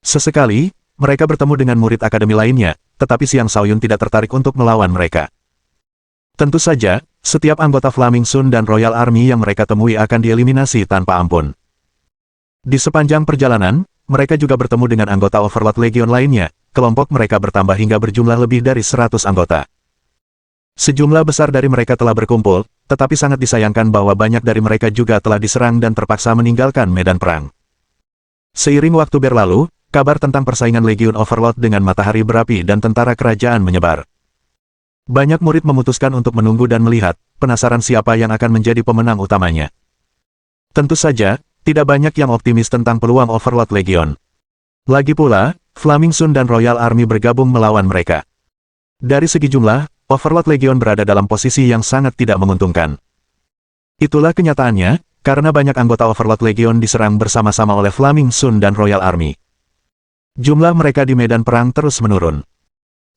Sesekali, mereka bertemu dengan murid akademi lainnya, tetapi Xiang Shaoyun tidak tertarik untuk melawan mereka. Tentu saja, setiap anggota Flaming Sun dan Royal Army yang mereka temui akan dieliminasi tanpa ampun. Di sepanjang perjalanan, mereka juga bertemu dengan anggota Overlord Legion lainnya, kelompok mereka bertambah hingga berjumlah lebih dari 100 anggota. Sejumlah besar dari mereka telah berkumpul, tetapi sangat disayangkan bahwa banyak dari mereka juga telah diserang dan terpaksa meninggalkan medan perang. Seiring waktu berlalu, kabar tentang persaingan Legion Overlord dengan matahari berapi dan tentara kerajaan menyebar. Banyak murid memutuskan untuk menunggu dan melihat, penasaran siapa yang akan menjadi pemenang utamanya. Tentu saja, tidak banyak yang optimis tentang peluang Overlord Legion. Lagi pula, Flaming Sun dan Royal Army bergabung melawan mereka. Dari segi jumlah, Overlord Legion berada dalam posisi yang sangat tidak menguntungkan. Itulah kenyataannya, karena banyak anggota Overlord Legion diserang bersama-sama oleh Flaming Sun dan Royal Army. Jumlah mereka di medan perang terus menurun.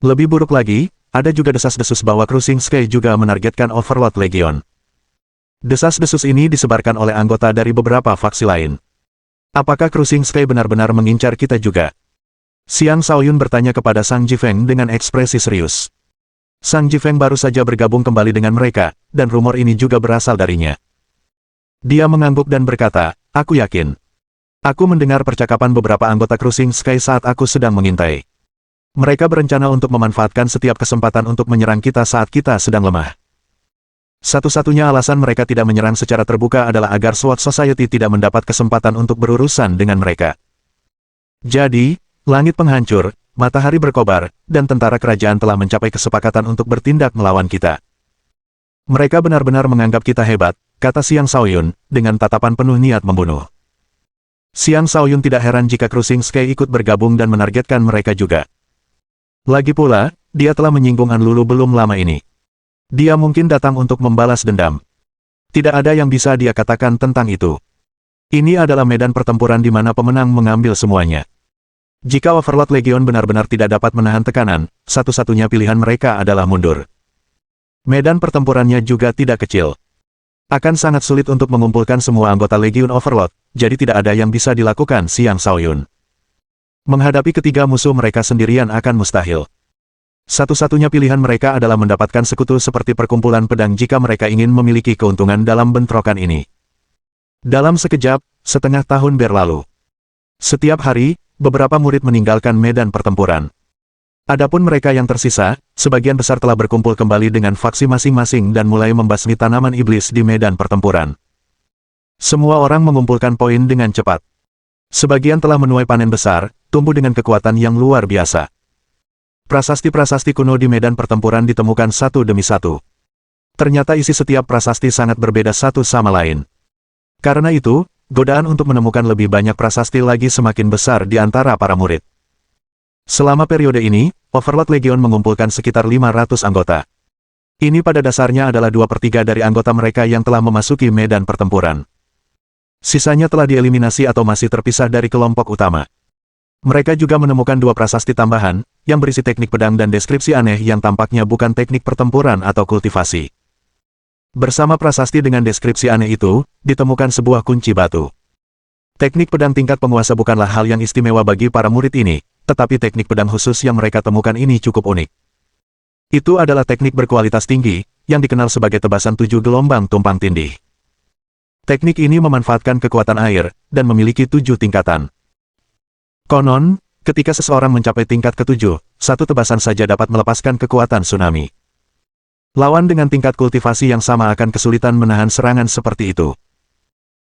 Lebih buruk lagi, ada juga desas-desus bahwa Cruising Sky juga menargetkan Overlord Legion. Desas-desus ini disebarkan oleh anggota dari beberapa faksi lain. Apakah Cruising Sky benar-benar mengincar kita juga? Xiang Shaoyun bertanya kepada Sang Jifeng dengan ekspresi serius. Sang Jifeng baru saja bergabung kembali dengan mereka, dan rumor ini juga berasal darinya. Dia mengangguk dan berkata, "Aku yakin. Aku mendengar percakapan beberapa anggota Cruising Sky saat aku sedang mengintai. Mereka berencana untuk memanfaatkan setiap kesempatan untuk menyerang kita saat kita sedang lemah. Satu-satunya alasan mereka tidak menyerang secara terbuka adalah agar SWAT Society tidak mendapat kesempatan untuk berurusan dengan mereka. Jadi, langit penghancur, matahari berkobar, dan tentara kerajaan telah mencapai kesepakatan untuk bertindak melawan kita. Mereka benar-benar menganggap kita hebat," kata Xiang Shaoyun, dengan tatapan penuh niat membunuh. Xiang Shaoyun tidak heran jika Cruising Sky ikut bergabung dan menargetkan mereka juga. Lagi pula, dia telah menyinggung An Lulu belum lama ini. Dia mungkin datang untuk membalas dendam. Tidak ada yang bisa dia katakan tentang itu. Ini adalah medan pertempuran di mana pemenang mengambil semuanya. Jika Overlord Legion benar-benar tidak dapat menahan tekanan, satu-satunya pilihan mereka adalah mundur. Medan pertempurannya juga tidak kecil. Akan sangat sulit untuk mengumpulkan semua anggota Legion Overlord, jadi tidak ada yang bisa dilakukan Xiang Shaoyun. Menghadapi ketiga musuh mereka sendirian akan mustahil. Satu-satunya pilihan mereka adalah mendapatkan sekutu seperti perkumpulan pedang jika mereka ingin memiliki keuntungan dalam bentrokan ini. Dalam sekejap, setengah tahun berlalu. Setiap hari, beberapa murid meninggalkan medan pertempuran. Adapun mereka yang tersisa, sebagian besar telah berkumpul kembali dengan faksi masing-masing dan mulai membasmi tanaman iblis di medan pertempuran. Semua orang mengumpulkan poin dengan cepat. Sebagian telah menuai panen besar, tumbuh dengan kekuatan yang luar biasa. Prasasti-prasasti kuno di medan pertempuran ditemukan satu demi satu. Ternyata isi setiap prasasti sangat berbeda satu sama lain. Karena itu, godaan untuk menemukan lebih banyak prasasti lagi semakin besar di antara para murid. Selama periode ini, Overlord Legion mengumpulkan sekitar 500 anggota. Ini pada dasarnya adalah 2/3 dari anggota mereka yang telah memasuki medan pertempuran. Sisanya telah dieliminasi atau masih terpisah dari kelompok utama. Mereka juga menemukan 2 prasasti tambahan, yang berisi teknik pedang dan deskripsi aneh yang tampaknya bukan teknik pertempuran atau kultivasi. Bersama prasasti dengan deskripsi aneh itu, ditemukan sebuah kunci batu. Teknik pedang tingkat penguasa bukanlah hal yang istimewa bagi para murid ini, tetapi teknik pedang khusus yang mereka temukan ini cukup unik. Itu adalah teknik berkualitas tinggi, yang dikenal sebagai tebasan 7 gelombang tumpang tindih. Teknik ini memanfaatkan kekuatan air, dan memiliki 7 tingkatan. Konon, ketika seseorang mencapai tingkat ke-7, satu tebasan saja dapat melepaskan kekuatan tsunami. Lawan dengan tingkat kultivasi yang sama akan kesulitan menahan serangan seperti itu.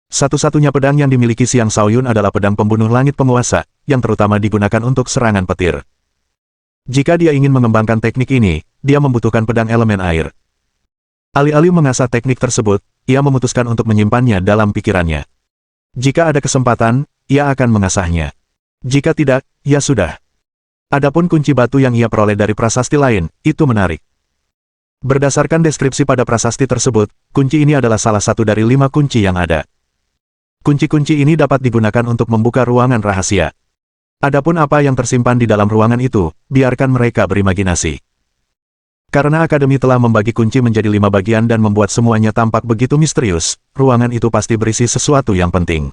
Satu-satunya pedang yang dimiliki Xiang Shaoyun adalah pedang pembunuh langit penguasa, yang terutama digunakan untuk serangan petir. Jika dia ingin mengembangkan teknik ini, dia membutuhkan pedang elemen air. Alih-alih mengasah teknik tersebut, ia memutuskan untuk menyimpannya dalam pikirannya. Jika ada kesempatan, ia akan mengasahnya. Jika tidak, ya sudah. Adapun kunci batu yang ia peroleh dari prasasti lain, itu menarik. Berdasarkan deskripsi pada prasasti tersebut, kunci ini adalah salah satu dari 5 kunci yang ada. Kunci-kunci ini dapat digunakan untuk membuka ruangan rahasia. Adapun apa yang tersimpan di dalam ruangan itu, biarkan mereka berimajinasi. Karena Akademi telah membagi kunci menjadi 5 bagian dan membuat semuanya tampak begitu misterius, ruangan itu pasti berisi sesuatu yang penting.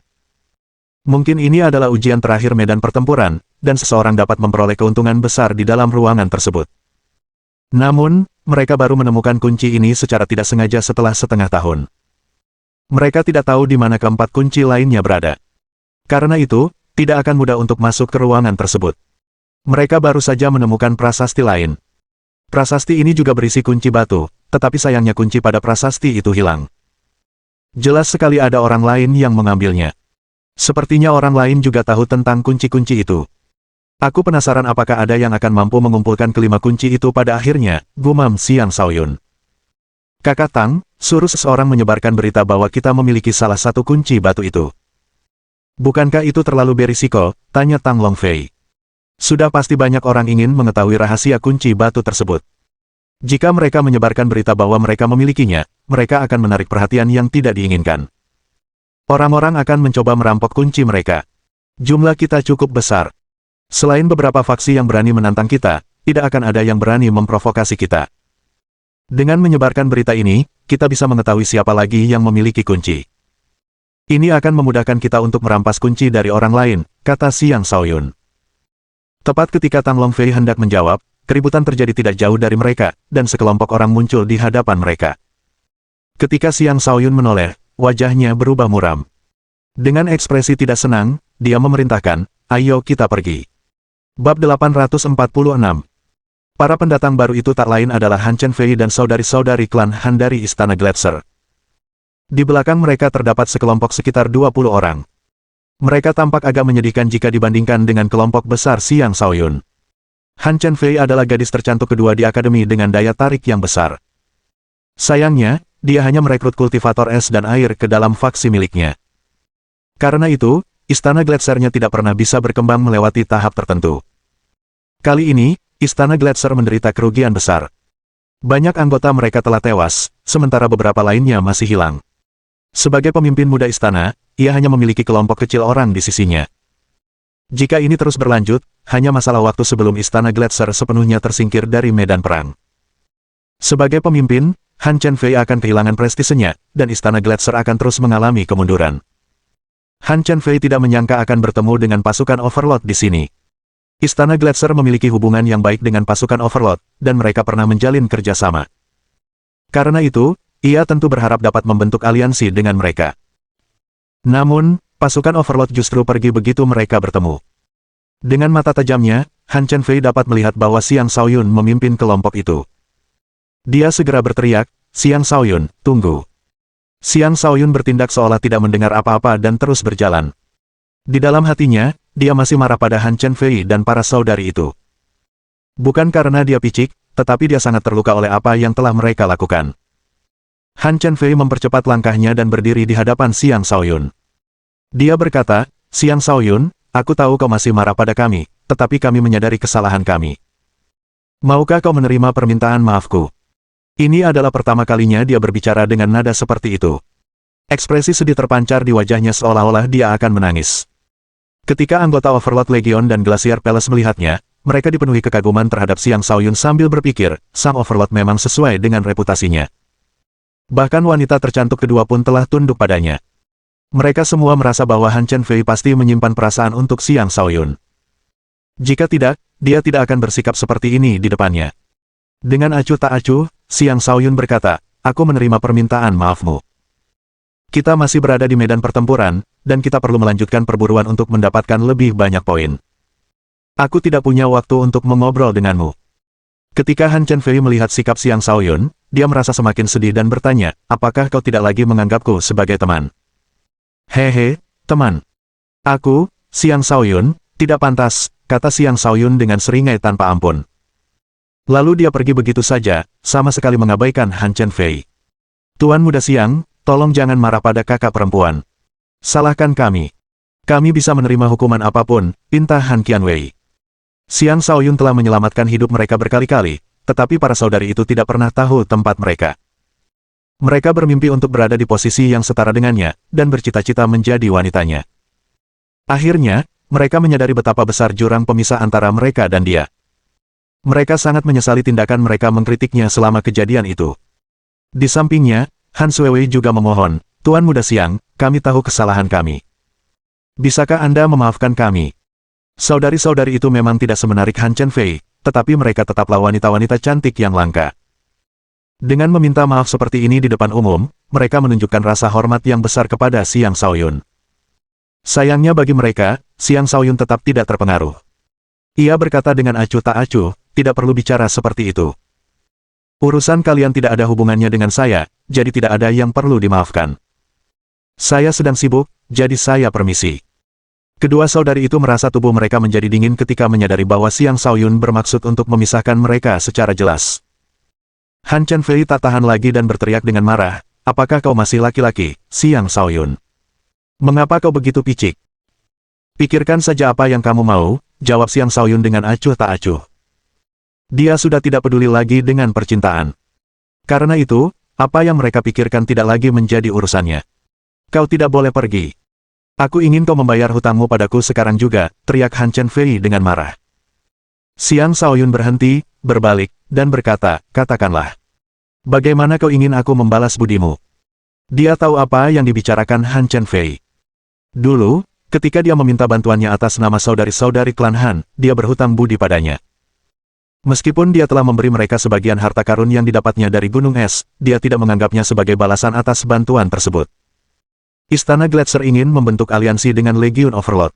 Mungkin ini adalah ujian terakhir medan pertempuran, dan seseorang dapat memperoleh keuntungan besar di dalam ruangan tersebut. Namun, mereka baru menemukan kunci ini secara tidak sengaja setelah setengah tahun. Mereka tidak tahu di mana keempat kunci lainnya berada. Karena itu, tidak akan mudah untuk masuk ke ruangan tersebut. Mereka baru saja menemukan prasasti lain. Prasasti ini juga berisi kunci batu, tetapi sayangnya kunci pada prasasti itu hilang. Jelas sekali ada orang lain yang mengambilnya. Sepertinya orang lain juga tahu tentang kunci-kunci itu. Aku penasaran apakah ada yang akan mampu mengumpulkan kelima kunci itu pada akhirnya, gumam Xiang Shaoyun. Kakak Tang, suruh seseorang menyebarkan berita bahwa kita memiliki salah satu kunci batu itu. Bukankah itu terlalu berisiko? Tanya Tang Longfei. Sudah pasti banyak orang ingin mengetahui rahasia kunci batu tersebut. Jika mereka menyebarkan berita bahwa mereka memilikinya, mereka akan menarik perhatian yang tidak diinginkan. Orang-orang akan mencoba merampok kunci mereka. Jumlah kita cukup besar. Selain beberapa faksi yang berani menantang kita, tidak akan ada yang berani memprovokasi kita. Dengan menyebarkan berita ini, kita bisa mengetahui siapa lagi yang memiliki kunci. Ini akan memudahkan kita untuk merampas kunci dari orang lain, kata Xiang Shaoyun. Tepat ketika Tang Longfei hendak menjawab, keributan terjadi tidak jauh dari mereka, dan sekelompok orang muncul di hadapan mereka. Ketika Xiang Shaoyun menoleh, wajahnya berubah muram. Dengan ekspresi tidak senang, dia memerintahkan, ayo kita pergi. Bab 846. Para pendatang baru itu tak lain adalah Han Chen Fei dan saudari-saudari klan Han dari Istana Gletser. Di belakang mereka terdapat sekelompok sekitar 20 orang. Mereka tampak agak menyedihkan jika dibandingkan dengan kelompok besar Xiang Shaoyun. Han Chen Fei adalah gadis tercantik kedua di akademi dengan daya tarik yang besar. Sayangnya, dia hanya merekrut kultivator es dan air ke dalam faksi miliknya. Karena itu, Istana Gletsernya tidak pernah bisa berkembang melewati tahap tertentu. Kali ini, Istana Gletser menderita kerugian besar. Banyak anggota mereka telah tewas, sementara beberapa lainnya masih hilang. Sebagai pemimpin muda istana, ia hanya memiliki kelompok kecil orang di sisinya. Jika ini terus berlanjut, hanya masalah waktu sebelum Istana Gletser sepenuhnya tersingkir dari medan perang. Sebagai pemimpin, Han Chen Fei akan kehilangan prestisenya, dan Istana Gletser akan terus mengalami kemunduran. Han Chen Fei tidak menyangka akan bertemu dengan pasukan Overlord di sini. Istana Gletser memiliki hubungan yang baik dengan pasukan Overlord, dan mereka pernah menjalin kerjasama. Karena itu, ia tentu berharap dapat membentuk aliansi dengan mereka. Namun, pasukan Overlord justru pergi begitu mereka bertemu. Dengan mata tajamnya, Han Chen Fei dapat melihat bahwa Xiang Shaoyun memimpin kelompok itu. Dia segera berteriak, Xiang Shaoyun, tunggu. Xiang Shaoyun bertindak seolah tidak mendengar apa-apa dan terus berjalan. Di dalam hatinya, dia masih marah pada Han Chen Fei dan para saudari itu. Bukan karena dia picik, tetapi dia sangat terluka oleh apa yang telah mereka lakukan. Han Chen Fei mempercepat langkahnya dan berdiri di hadapan Xiang Shaoyun. Dia berkata, Xiang Shaoyun, aku tahu kau masih marah pada kami, tetapi kami menyadari kesalahan kami. Maukah kau menerima permintaan maafku? Ini adalah pertama kalinya dia berbicara dengan nada seperti itu. Ekspresi sedih terpancar di wajahnya seolah-olah dia akan menangis. Ketika anggota Overlord Legion dan Glacier Palace melihatnya, mereka dipenuhi kekaguman terhadap Xiang Shaoyun sambil berpikir, sang Overlord memang sesuai dengan reputasinya. Bahkan wanita tercantik kedua pun telah tunduk padanya. Mereka semua merasa bahwa Han Chen Fei pasti menyimpan perasaan untuk Xiang Shaoyun. Jika tidak, dia tidak akan bersikap seperti ini di depannya. Dengan acuh tak acuh, Xiang Shaoyun berkata, aku menerima permintaan maafmu. Kita masih berada di medan pertempuran, dan kita perlu melanjutkan perburuan untuk mendapatkan lebih banyak poin. Aku tidak punya waktu untuk mengobrol denganmu. Ketika Han Chen Fei melihat sikap Xiang Shaoyun, dia merasa semakin sedih dan bertanya, apakah kau tidak lagi menganggapku sebagai teman? Hehe, teman. Aku, Xiang Shaoyun, tidak pantas, kata Xiang Shaoyun dengan seringai tanpa ampun. Lalu dia pergi begitu saja, sama sekali mengabaikan Han Chen Fei. Tuan Muda Xiang, tolong jangan marah pada kakak perempuan. Salahkan kami. Kami bisa menerima hukuman apapun, pinta Han Qianwei. Xiang Shaoyun telah menyelamatkan hidup mereka berkali-kali, tetapi para saudari itu tidak pernah tahu tempat mereka. Mereka bermimpi untuk berada di posisi yang setara dengannya, dan bercita-cita menjadi wanitanya. Akhirnya, mereka menyadari betapa besar jurang pemisah antara mereka dan dia. Mereka sangat menyesali tindakan mereka mengkritiknya selama kejadian itu. Di sampingnya, Han Xuewei juga memohon, Tuan Muda Siang, kami tahu kesalahan kami. Bisakah Anda memaafkan kami? Saudari-saudari itu memang tidak semenarik Han Chenfei, tetapi mereka tetaplah wanita-wanita cantik yang langka. Dengan meminta maaf seperti ini di depan umum, mereka menunjukkan rasa hormat yang besar kepada Xiang Shaoyun. Sayangnya bagi mereka, Xiang Shaoyun tetap tidak terpengaruh. Ia berkata dengan acuh tak acuh, tidak perlu bicara seperti itu. Urusan kalian tidak ada hubungannya dengan saya, jadi tidak ada yang perlu dimaafkan. Saya sedang sibuk, jadi saya permisi. Kedua saudari itu merasa tubuh mereka menjadi dingin ketika menyadari bahwa Xiang Shaoyun bermaksud untuk memisahkan mereka secara jelas. Han Chenfei tak tahan lagi dan berteriak dengan marah, apakah kau masih laki-laki, Xiang Shaoyun? Mengapa kau begitu picik? Pikirkan saja apa yang kamu mau, jawab Xiang Shaoyun dengan acuh tak acuh. Dia sudah tidak peduli lagi dengan percintaan. Karena itu, apa yang mereka pikirkan tidak lagi menjadi urusannya. Kau tidak boleh pergi. Aku ingin kau membayar hutangmu padaku sekarang juga, teriak Han Chenfei dengan marah. Xiang Shaoyun berhenti, berbalik, dan berkata, katakanlah. Bagaimana kau ingin aku membalas budimu? Dia tahu apa yang dibicarakan Han Chenfei. Dulu, ketika dia meminta bantuannya atas nama saudari-saudari klan Han, dia berhutang budi padanya. Meskipun dia telah memberi mereka sebagian harta karun yang didapatnya dari Gunung Es, dia tidak menganggapnya sebagai balasan atas bantuan tersebut. Istana Gletser ingin membentuk aliansi dengan Legion Overlord.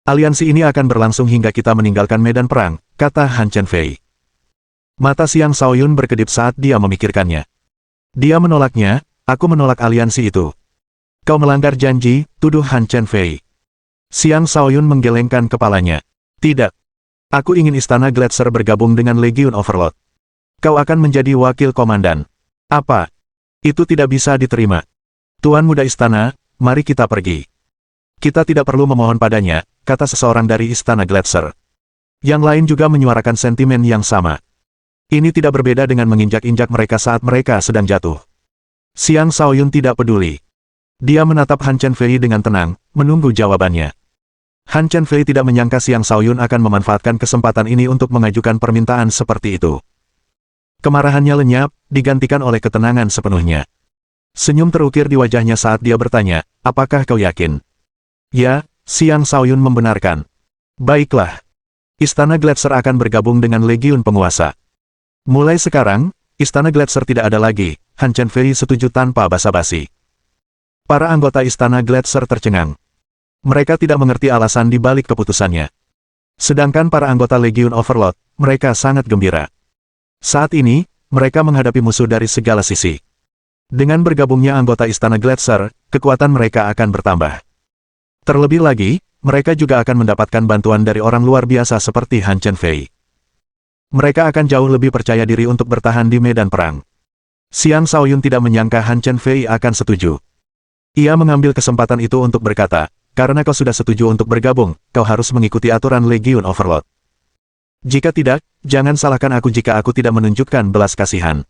Aliansi ini akan berlangsung hingga kita meninggalkan medan perang, kata Han Chenfei. Mata Xiang Shaoyun berkedip saat dia memikirkannya. Dia menolaknya, aku menolak aliansi itu. Kau melanggar janji, tuduh Han Chenfei. Xiang Shaoyun menggelengkan kepalanya. Tidak. Aku ingin Istana Gletser bergabung dengan Legion Overlord. Kau akan menjadi wakil komandan. Apa? Itu tidak bisa diterima. Tuan Muda Istana, mari kita pergi. Kita tidak perlu memohon padanya, kata seseorang dari Istana Gletser. Yang lain juga menyuarakan sentimen yang sama. Ini tidak berbeda dengan menginjak-injak mereka saat mereka sedang jatuh. Xiang Shaoyun tidak peduli. Dia menatap Han Chenfei dengan tenang, menunggu jawabannya. Han Chenfei tidak menyangka Xiang Shaoyun akan memanfaatkan kesempatan ini untuk mengajukan permintaan seperti itu. Kemarahannya lenyap, digantikan oleh ketenangan sepenuhnya. Senyum terukir di wajahnya saat dia bertanya, apakah kau yakin? Ya, Xiang Shaoyun membenarkan. Baiklah. Istana Gletser akan bergabung dengan Legiun Penguasa. Mulai sekarang, Istana Gletser tidak ada lagi, Han Chenfei setuju tanpa basa-basi. Para anggota Istana Gletser tercengang. Mereka tidak mengerti alasan di balik keputusannya. Sedangkan para anggota Legion Overlord, mereka sangat gembira. Saat ini, mereka menghadapi musuh dari segala sisi. Dengan bergabungnya anggota Istana Gletser, kekuatan mereka akan bertambah. Terlebih lagi, mereka juga akan mendapatkan bantuan dari orang luar biasa seperti Han Chenfei. Mereka akan jauh lebih percaya diri untuk bertahan di medan perang. Xiang Shaoyun tidak menyangka Han Chenfei akan setuju. Ia mengambil kesempatan itu untuk berkata, karena kau sudah setuju untuk bergabung, kau harus mengikuti aturan Legion Overlord. Jika tidak, jangan salahkan aku jika aku tidak menunjukkan belas kasihan.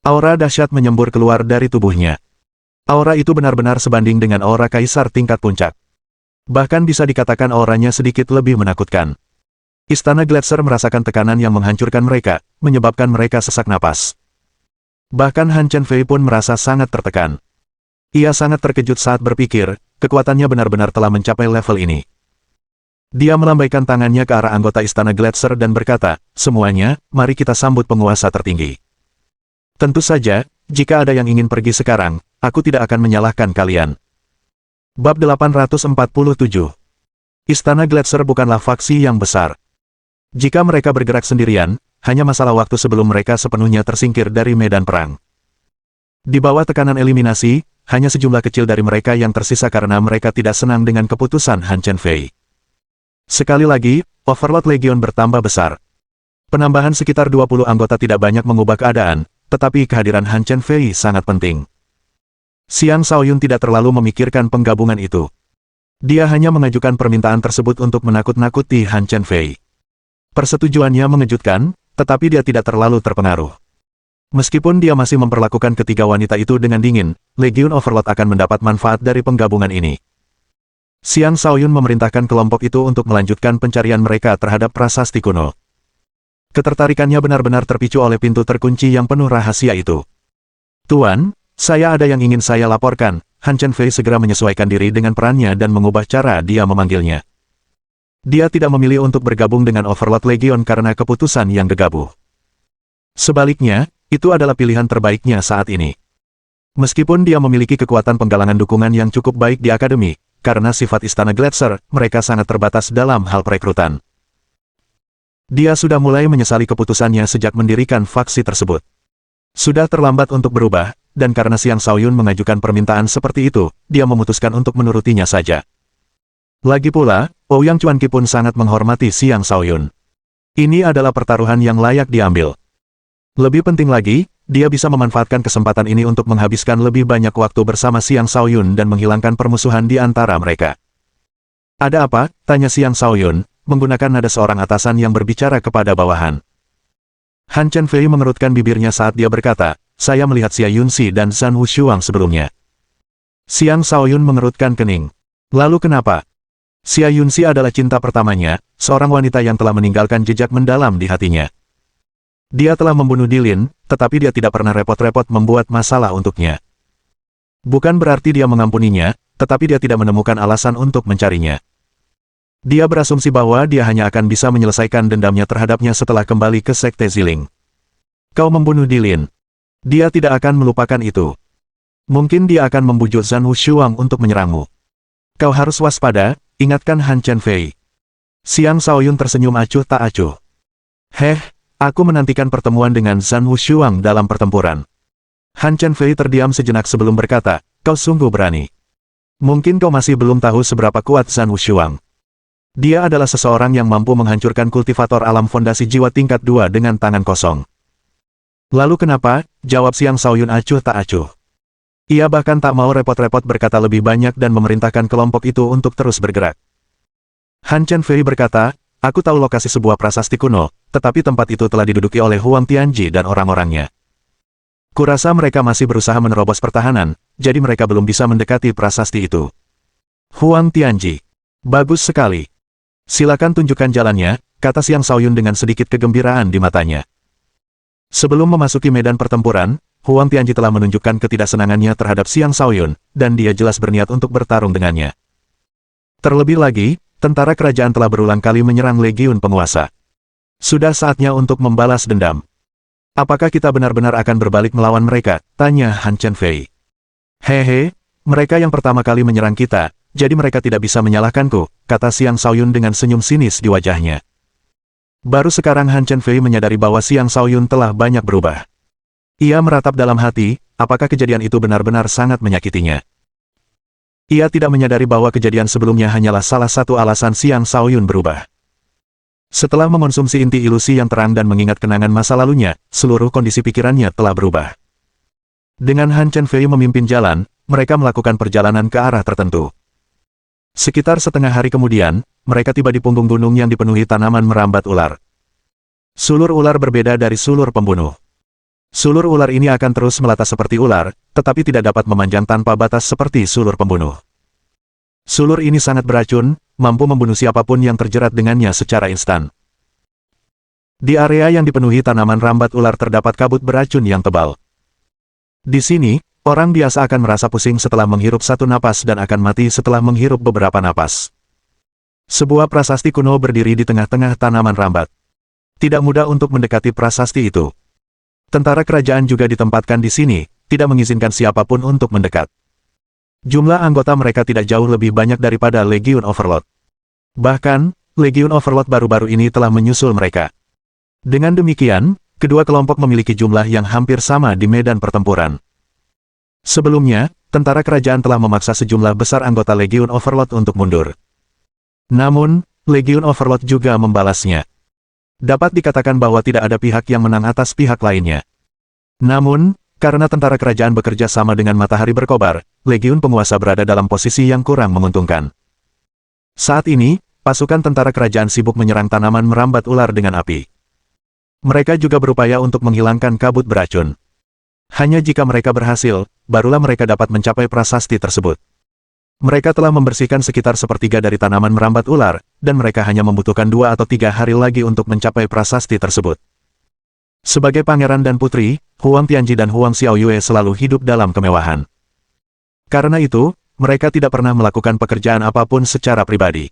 Aura dahsyat menyembur keluar dari tubuhnya. Aura itu benar-benar sebanding dengan aura kaisar tingkat puncak. Bahkan bisa dikatakan auranya sedikit lebih menakutkan. Istana Gletser merasakan tekanan yang menghancurkan mereka, menyebabkan mereka sesak napas. Bahkan Han Chenfei pun merasa sangat tertekan. Ia sangat terkejut saat berpikir, kekuatannya benar-benar telah mencapai level ini. Dia melambaikan tangannya ke arah anggota Istana Gletser dan berkata, semuanya, mari kita sambut penguasa tertinggi. Tentu saja, jika ada yang ingin pergi sekarang, aku tidak akan menyalahkan kalian. Bab 847. Istana Gletser bukanlah faksi yang besar. Jika mereka bergerak sendirian, hanya masalah waktu sebelum mereka sepenuhnya tersingkir dari medan perang. Di bawah tekanan eliminasi, hanya sejumlah kecil dari mereka yang tersisa karena mereka tidak senang dengan keputusan Han Chenfei. Sekali lagi, Overlord Legion bertambah besar. Penambahan sekitar 20 anggota tidak banyak mengubah keadaan, tetapi kehadiran Han Chenfei sangat penting. Xiang Shaoyun tidak terlalu memikirkan penggabungan itu. Dia hanya mengajukan permintaan tersebut untuk menakut-nakuti Han Chenfei. Persetujuannya mengejutkan, tetapi dia tidak terlalu terpengaruh. Meskipun dia masih memperlakukan ketiga wanita itu dengan dingin, Legion Overlord akan mendapat manfaat dari penggabungan ini. Xiang Shaoyun memerintahkan kelompok itu untuk melanjutkan pencarian mereka terhadap prasasti kuno. Ketertarikannya benar-benar terpicu oleh pintu terkunci yang penuh rahasia itu. Tuan, saya ada yang ingin saya laporkan. Han Chen Fei segera menyesuaikan diri dengan perannya dan mengubah cara dia memanggilnya. Dia tidak memilih untuk bergabung dengan Overlord Legion karena keputusan yang gegabah. Sebaliknya, itu adalah pilihan terbaiknya saat ini. Meskipun dia memiliki kekuatan penggalangan dukungan yang cukup baik di akademi, karena sifat Istana Gletser, mereka sangat terbatas dalam hal perekrutan. Dia sudah mulai menyesali keputusannya sejak mendirikan faksi tersebut. Sudah terlambat untuk berubah, dan karena Xiang Shaoyun mengajukan permintaan seperti itu, dia memutuskan untuk menurutinya saja. Lagi pula, Ouyang Chuanqi pun sangat menghormati Xiang Shaoyun. Ini adalah pertaruhan yang layak diambil. Lebih penting lagi, dia bisa memanfaatkan kesempatan ini untuk menghabiskan lebih banyak waktu bersama Xiang Shaoyun dan menghilangkan permusuhan di antara mereka. Ada apa? Tanya Xiang Shaoyun, menggunakan nada seorang atasan yang berbicara kepada bawahan. Han Chen Fei mengerutkan bibirnya saat dia berkata, saya melihat Xia Yunxi dan Zhan Wushuang sebelumnya. Xiang Shaoyun mengerutkan kening. Lalu kenapa? Xia Yunxi adalah cinta pertamanya, seorang wanita yang telah meninggalkan jejak mendalam di hatinya. Dia telah membunuh Dilin, tetapi dia tidak pernah repot-repot membuat masalah untuknya. Bukan berarti dia mengampuninya, tetapi dia tidak menemukan alasan untuk mencarinya. Dia berasumsi bahwa dia hanya akan bisa menyelesaikan dendamnya terhadapnya setelah kembali ke Sekte Ziling. Kau membunuh Dilin. Dia tidak akan melupakan itu. Mungkin dia akan membujuk Zhan Wushuang untuk menyerangmu. Kau harus waspada, ingatkan Han Chen Fei. Xiang Shaoyun tersenyum acuh tak acuh. Aku menantikan pertemuan dengan Zhan Wushuang dalam pertempuran. Han Chen Fei terdiam sejenak sebelum berkata, kau sungguh berani. Mungkin kau masih belum tahu seberapa kuat Zhan Wushuang. Dia adalah seseorang yang mampu menghancurkan kultivator alam fondasi jiwa tingkat 2 dengan tangan kosong. Lalu kenapa? Jawab Xiang Shaoyun acuh tak acuh. Ia bahkan tak mau repot-repot berkata lebih banyak dan memerintahkan kelompok itu untuk terus bergerak. Han Chen Fei berkata, aku tahu lokasi sebuah prasasti kuno, tetapi tempat itu telah diduduki oleh Huang Tianji dan orang-orangnya. Kurasa mereka masih berusaha menerobos pertahanan, jadi mereka belum bisa mendekati prasasti itu. Huang Tianji. Bagus sekali. Silakan tunjukkan jalannya, kata Xiang Shaoyun dengan sedikit kegembiraan di matanya. Sebelum memasuki medan pertempuran, Huang Tianji telah menunjukkan ketidaksenangannya terhadap Xiang Shaoyun, dan dia jelas berniat untuk bertarung dengannya. Terlebih lagi, tentara kerajaan telah berulang kali menyerang Legiun Penguasa. Sudah saatnya untuk membalas dendam. Apakah kita benar-benar akan berbalik melawan mereka? Tanya Han Chen Fei. Mereka yang pertama kali menyerang kita, jadi mereka tidak bisa menyalahkanku, kata Xiang Shaoyun dengan senyum sinis di wajahnya. Baru sekarang Han Chen Fei menyadari bahwa Xiang Shaoyun telah banyak berubah. Ia meratap dalam hati, apakah kejadian itu benar-benar sangat menyakitinya. Ia tidak menyadari bahwa kejadian sebelumnya hanyalah salah satu alasan Xiang Shaoyun berubah. Setelah mengonsumsi inti ilusi yang terang dan mengingat kenangan masa lalunya, seluruh kondisi pikirannya telah berubah. Dengan Han Chen Fei memimpin jalan, mereka melakukan perjalanan ke arah tertentu. Sekitar setengah hari kemudian, mereka tiba di punggung gunung yang dipenuhi tanaman merambat ular. Sulur ular berbeda dari sulur pembunuh. Sulur ular ini akan terus melata seperti ular, tetapi tidak dapat memanjang tanpa batas seperti sulur pembunuh. Sulur ini sangat beracun, mampu membunuh siapapun yang terjerat dengannya secara instan. Di area yang dipenuhi tanaman rambat ular terdapat kabut beracun yang tebal. Di sini, orang biasa akan merasa pusing setelah menghirup satu napas dan akan mati setelah menghirup beberapa napas. Sebuah prasasti kuno berdiri di tengah-tengah tanaman rambat. Tidak mudah untuk mendekati prasasti itu. Tentara kerajaan juga ditempatkan di sini, tidak mengizinkan siapapun untuk mendekat. Jumlah anggota mereka tidak jauh lebih banyak daripada Legiun Overlord. Bahkan, Legiun Overlord baru-baru ini telah menyusul mereka. Dengan demikian, kedua kelompok memiliki jumlah yang hampir sama di medan pertempuran. Sebelumnya, tentara kerajaan telah memaksa sejumlah besar anggota Legiun Overlord untuk mundur. Namun, Legiun Overlord juga membalasnya. Dapat dikatakan bahwa tidak ada pihak yang menang atas pihak lainnya. Namun, karena tentara kerajaan bekerja sama dengan matahari berkobar, Legiun Penguasa berada dalam posisi yang kurang menguntungkan. Saat ini, pasukan tentara kerajaan sibuk menyerang tanaman merambat ular dengan api. Mereka juga berupaya untuk menghilangkan kabut beracun. Hanya jika mereka berhasil, barulah mereka dapat mencapai prasasti tersebut. Mereka telah membersihkan sekitar sepertiga dari tanaman merambat ular, dan mereka hanya membutuhkan 2 atau 3 hari lagi untuk mencapai prasasti tersebut. Sebagai pangeran dan putri, Huang Tianji dan Huang Xiaoyue selalu hidup dalam kemewahan. Karena itu, mereka tidak pernah melakukan pekerjaan apapun secara pribadi.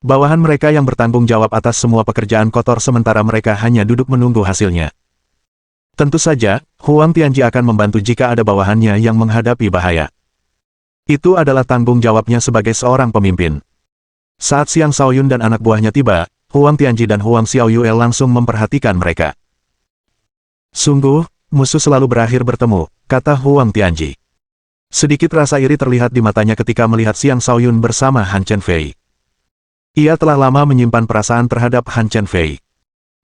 Bawahan mereka yang bertanggung jawab atas semua pekerjaan kotor sementara mereka hanya duduk menunggu hasilnya. Tentu saja, Huang Tianji akan membantu jika ada bawahannya yang menghadapi bahaya. Itu adalah tanggung jawabnya sebagai seorang pemimpin. Saat Xiang Shaoyun dan anak buahnya tiba, Huang Tianji dan Huang Xiaoyue langsung memperhatikan mereka. Sungguh, musuh selalu berakhir bertemu, kata Huang Tianji. Sedikit rasa iri terlihat di matanya ketika melihat Xiang Shaoyun bersama Han Chenfei. Ia telah lama menyimpan perasaan terhadap Han Chenfei.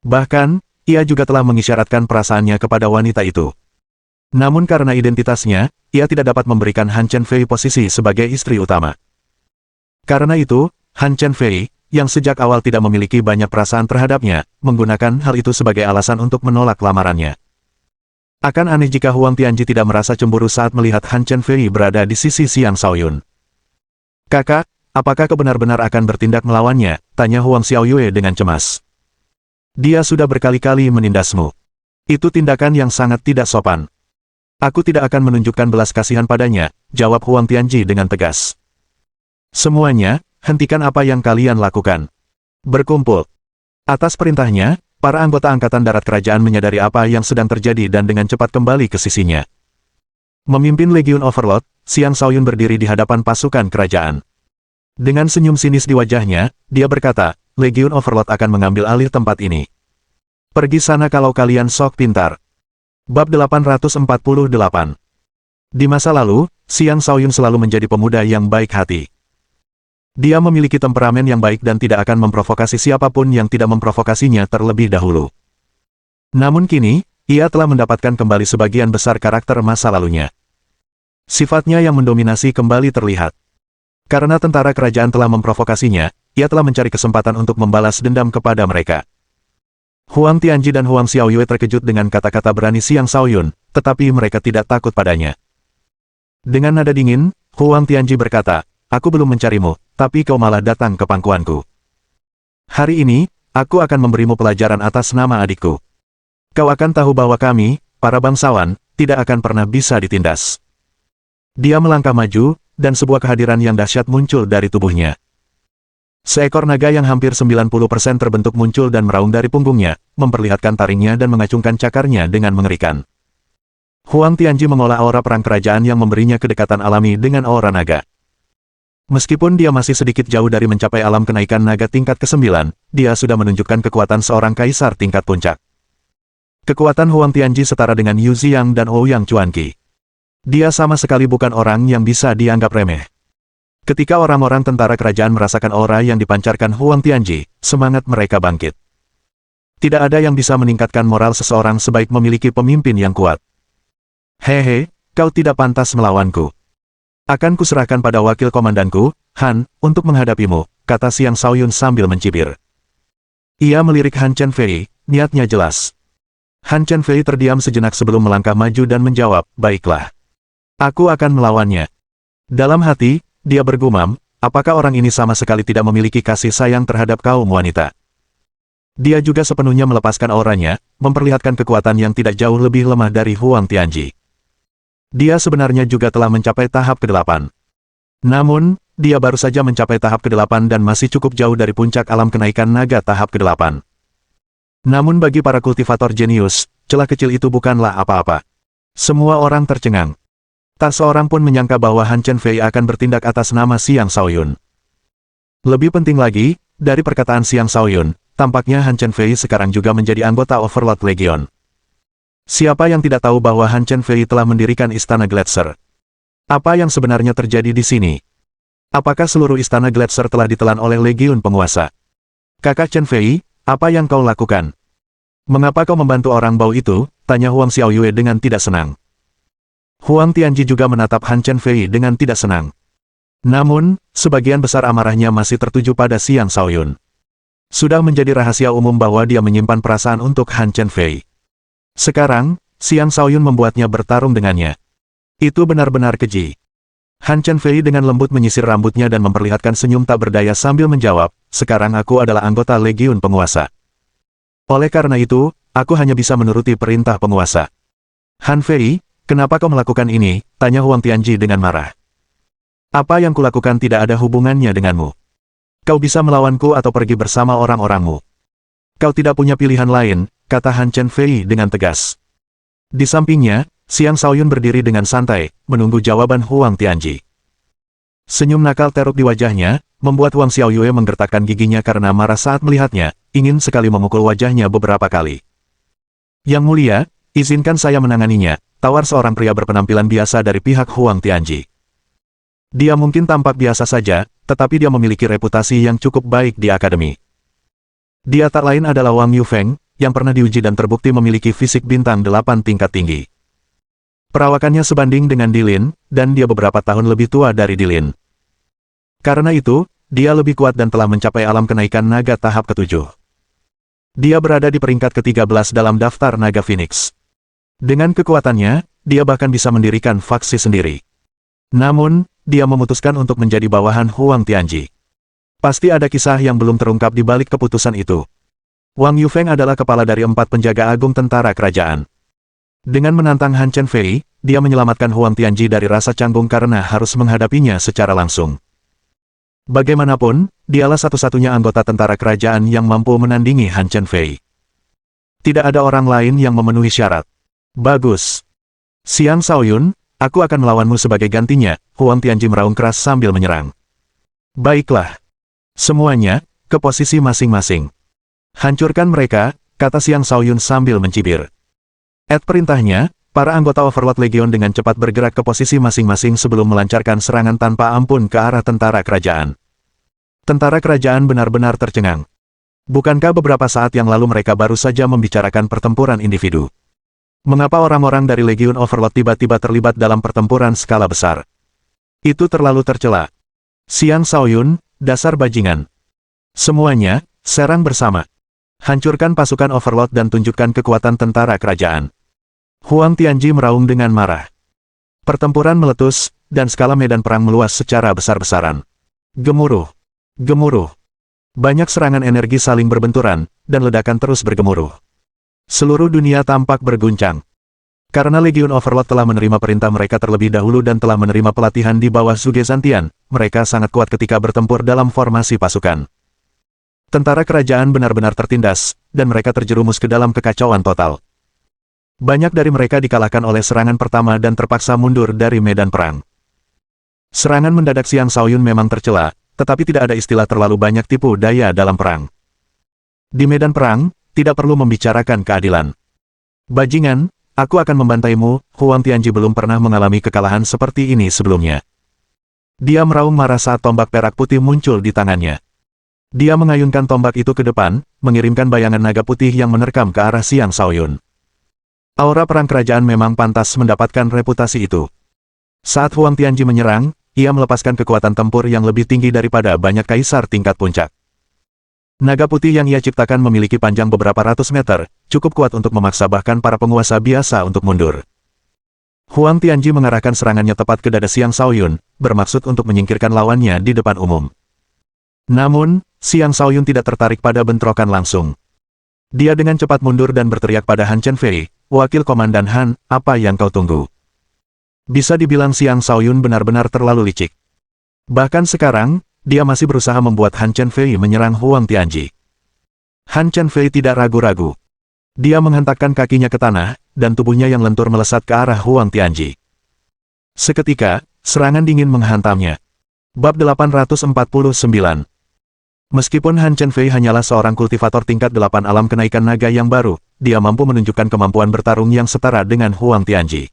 Bahkan, ia juga telah mengisyaratkan perasaannya kepada wanita itu. Namun karena identitasnya, ia tidak dapat memberikan Han Chenfei posisi sebagai istri utama. Karena itu, Han Chenfei, yang sejak awal tidak memiliki banyak perasaan terhadapnya, menggunakan hal itu sebagai alasan untuk menolak lamarannya. Akan aneh jika Huang Tianji tidak merasa cemburu saat melihat Han Chenfei berada di sisi Xiang Shaoyun. Kakak, apakah kau benar-benar akan bertindak melawannya? Tanya Huang Xiaoyue dengan cemas. Dia sudah berkali-kali menindasmu. Itu tindakan yang sangat tidak sopan. Aku tidak akan menunjukkan belas kasihan padanya, jawab Huang Tianji dengan tegas. Semuanya, hentikan apa yang kalian lakukan. Berkumpul. Atas perintahnya, para anggota Angkatan Darat Kerajaan menyadari apa yang sedang terjadi dan dengan cepat kembali ke sisinya. Memimpin Legiun Overlord, Xiang Shaoyun berdiri di hadapan pasukan kerajaan. Dengan senyum sinis di wajahnya, dia berkata, Legiun Overlord akan mengambil alih tempat ini. Pergi sana kalau kalian sok pintar. Bab 848. Di masa lalu, Xiang Shaoyun selalu menjadi pemuda yang baik hati. Dia memiliki temperamen yang baik dan tidak akan memprovokasi siapapun yang tidak memprovokasinya terlebih dahulu. Namun kini, ia telah mendapatkan kembali sebagian besar karakter masa lalunya. Sifatnya yang mendominasi kembali terlihat. Karena tentara kerajaan telah memprovokasinya, ia telah mencari kesempatan untuk membalas dendam kepada mereka. Huang Tianji dan Huang Xiaoyue terkejut dengan kata-kata berani Xiang Shaoyun, tetapi mereka tidak takut padanya. Dengan nada dingin, Huang Tianji berkata, aku belum mencarimu, tapi kau malah datang ke pangkuanku. Hari ini, aku akan memberimu pelajaran atas nama adikku. Kau akan tahu bahwa kami, para bangsawan, tidak akan pernah bisa ditindas. Dia melangkah maju, dan sebuah kehadiran yang dahsyat muncul dari tubuhnya. Seekor naga yang hampir 90% terbentuk muncul dan meraung dari punggungnya, memperlihatkan taringnya dan mengacungkan cakarnya dengan mengerikan. Huang Tianji mengolah aura perang kerajaan yang memberinya kedekatan alami dengan aura naga. Meskipun dia masih sedikit jauh dari mencapai alam kenaikan naga tingkat ke-9, dia sudah menunjukkan kekuatan seorang kaisar tingkat puncak. Kekuatan Huang Tianji setara dengan Yu Xiang dan Ouyang Chuanqi. Dia sama sekali bukan orang yang bisa dianggap remeh. Ketika orang-orang tentara kerajaan merasakan aura yang dipancarkan Huang Tianji, semangat mereka bangkit. Tidak ada yang bisa meningkatkan moral seseorang sebaik memiliki pemimpin yang kuat. Hehe, kau tidak pantas melawanku. Akan kuserahkan pada wakil komandanku, Han, untuk menghadapimu, kata Xiang Shaoyun sambil mencibir. Ia melirik Han Chenfei, niatnya jelas. Han Chenfei terdiam sejenak sebelum melangkah maju dan menjawab, baiklah. Aku akan melawannya. Dalam hati, dia bergumam, apakah orang ini sama sekali tidak memiliki kasih sayang terhadap kaum wanita. Dia juga sepenuhnya melepaskan auranya, memperlihatkan kekuatan yang tidak jauh lebih lemah dari Huang Tianji. Dia sebenarnya juga telah mencapai tahap ke-8. Namun, dia baru saja mencapai tahap ke-8 dan masih cukup jauh dari puncak alam kenaikan naga tahap ke-8. Namun bagi para kultivator jenius, celah kecil itu bukanlah apa-apa. Semua orang tercengang. Tak seorang pun menyangka bahwa Han Chenfei akan bertindak atas nama Xiang Shaoyun. Lebih penting lagi, dari perkataan Xiang Shaoyun, tampaknya Han Chenfei sekarang juga menjadi anggota Overlord Legion. Siapa yang tidak tahu bahwa Han Chenfei telah mendirikan Istana Gletser? Apa yang sebenarnya terjadi di sini? Apakah seluruh Istana Gletser telah ditelan oleh Legiun penguasa? Kakak Chenfei, apa yang kau lakukan? Mengapa kau membantu orang bau itu? Tanya Huang Xiaoyue dengan tidak senang. Huang Tianji juga menatap Han Chenfei dengan tidak senang. Namun, sebagian besar amarahnya masih tertuju pada Xiang Shaoyun. Sudah menjadi rahasia umum bahwa dia menyimpan perasaan untuk Han Chenfei. Sekarang, Xiang Shaoyun membuatnya bertarung dengannya. Itu benar-benar keji. Han Chen Fei dengan lembut menyisir rambutnya dan memperlihatkan senyum tak berdaya sambil menjawab, sekarang aku adalah anggota Legiun Penguasa. Oleh karena itu, aku hanya bisa menuruti perintah penguasa. Han Fei, kenapa kau melakukan ini? Tanya Huang Tianji dengan marah. Apa yang kulakukan tidak ada hubungannya denganmu. Kau bisa melawanku atau pergi bersama orang-orangmu. Kau tidak punya pilihan lain, kata Han Chen Fei dengan tegas. Di sampingnya, Xiang Shaoyun berdiri dengan santai, menunggu jawaban Huang Tianji. Senyum nakal teruk di wajahnya, membuat Huang Xiaoyue menggertakkan giginya karena marah saat melihatnya, ingin sekali memukul wajahnya beberapa kali. Yang mulia, izinkan saya menanganinya, tawar seorang pria berpenampilan biasa dari pihak Huang Tianji. Dia mungkin tampak biasa saja, tetapi dia memiliki reputasi yang cukup baik di akademi. Dia tak lain adalah Wang Yufeng, yang pernah diuji dan terbukti memiliki fisik bintang 8 tingkat tinggi. Perawakannya sebanding dengan Dilin, dan dia beberapa tahun lebih tua dari Dilin. Karena itu, dia lebih kuat dan telah mencapai alam kenaikan naga tahap ke-7. Dia berada di peringkat ke-13 dalam daftar naga Phoenix. Dengan kekuatannya, dia bahkan bisa mendirikan faksi sendiri. Namun, dia memutuskan untuk menjadi bawahan Huang Tianji. Pasti ada kisah yang belum terungkap di balik keputusan itu. Wang Yufeng adalah kepala dari 4 penjaga agung tentara kerajaan. Dengan menantang Han Chen Fei, dia menyelamatkan Huang Tianji dari rasa canggung karena harus menghadapinya secara langsung. Bagaimanapun, dialah satu-satunya anggota tentara kerajaan yang mampu menandingi Han Chen Fei. Tidak ada orang lain yang memenuhi syarat. Bagus. Xiang Shaoyun, aku akan melawanmu sebagai gantinya, Huang Tianji meraung keras sambil menyerang. Baiklah. Semuanya, ke posisi masing-masing. Hancurkan mereka, kata Xiang Shaoyun sambil mencibir. At perintahnya, para anggota Overlord Legion dengan cepat bergerak ke posisi masing-masing sebelum melancarkan serangan tanpa ampun ke arah tentara kerajaan. Tentara kerajaan benar-benar tercengang. Bukankah beberapa saat yang lalu mereka baru saja membicarakan pertempuran individu? Mengapa orang-orang dari Legion Overlord tiba-tiba terlibat dalam pertempuran skala besar? Itu terlalu tercela. Xiang Shaoyun, dasar bajingan. Semuanya, serang bersama. Hancurkan pasukan Overlord dan tunjukkan kekuatan tentara kerajaan. Huang Tianji meraung dengan marah. Pertempuran meletus, dan skala medan perang meluas secara besar-besaran. Gemuruh. Gemuruh. Banyak serangan energi saling berbenturan, dan ledakan terus bergemuruh. Seluruh dunia tampak berguncang. Karena Legion Overlord telah menerima perintah mereka terlebih dahulu dan telah menerima pelatihan di bawah Zhuge Zantian, mereka sangat kuat ketika bertempur dalam formasi pasukan. Tentara kerajaan benar-benar tertindas, dan mereka terjerumus ke dalam kekacauan total. Banyak dari mereka dikalahkan oleh serangan pertama dan terpaksa mundur dari medan perang. Serangan mendadak Xiang Shaoyun memang tercela, tetapi tidak ada istilah terlalu banyak tipu daya dalam perang. Di medan perang, tidak perlu membicarakan keadilan. Bajingan, aku akan membantaimu, Huang Tianji belum pernah mengalami kekalahan seperti ini sebelumnya. Dia meraung marah saat tombak perak putih muncul di tangannya. Dia mengayunkan tombak itu ke depan, mengirimkan bayangan naga putih yang menerkam ke arah Xiang Shaoyun. Aura perang kerajaan memang pantas mendapatkan reputasi itu. Saat Huang Tianji menyerang, ia melepaskan kekuatan tempur yang lebih tinggi daripada banyak kaisar tingkat puncak. Naga putih yang ia ciptakan memiliki panjang beberapa ratus meter, cukup kuat untuk memaksa bahkan para penguasa biasa untuk mundur. Huang Tianji mengarahkan serangannya tepat ke dada Xiang Shaoyun, bermaksud untuk menyingkirkan lawannya di depan umum. Namun, Xiang Shaoyun tidak tertarik pada bentrokan langsung. Dia dengan cepat mundur dan berteriak pada Han Chen Fei, "Wakil Komandan Han, apa yang kau tunggu?" Bisa dibilang Xiang Shaoyun benar-benar terlalu licik. Bahkan sekarang, dia masih berusaha membuat Han Chen Fei menyerang Huang Tianji. Han Chen Fei tidak ragu-ragu. Dia menghentakkan kakinya ke tanah, dan tubuhnya yang lentur melesat ke arah Huang Tianji. Seketika, serangan dingin menghantamnya. Bab 849. Meskipun Han Chen Fei hanyalah seorang kultivator tingkat 8 alam kenaikan naga yang baru, dia mampu menunjukkan kemampuan bertarung yang setara dengan Huang Tianji.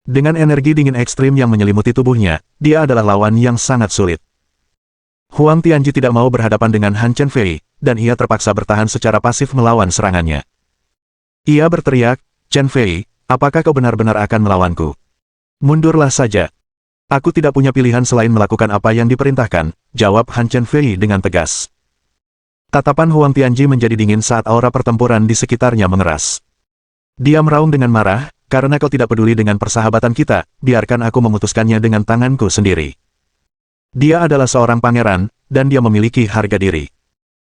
Dengan energi dingin ekstrim yang menyelimuti tubuhnya, dia adalah lawan yang sangat sulit. Huang Tianji tidak mau berhadapan dengan Han Chen Fei, dan ia terpaksa bertahan secara pasif melawan serangannya. Ia berteriak, "Chen Fei, apakah kau benar-benar akan melawanku? Mundurlah saja. Aku tidak punya pilihan selain melakukan apa yang diperintahkan," jawab Han Chen Fei dengan tegas. Tatapan Huang Tianji menjadi dingin saat aura pertempuran di sekitarnya mengeras. Dia meraung dengan marah, karena kau tidak peduli dengan persahabatan kita, biarkan aku memutuskannya dengan tanganku sendiri. Dia adalah seorang pangeran, dan dia memiliki harga diri.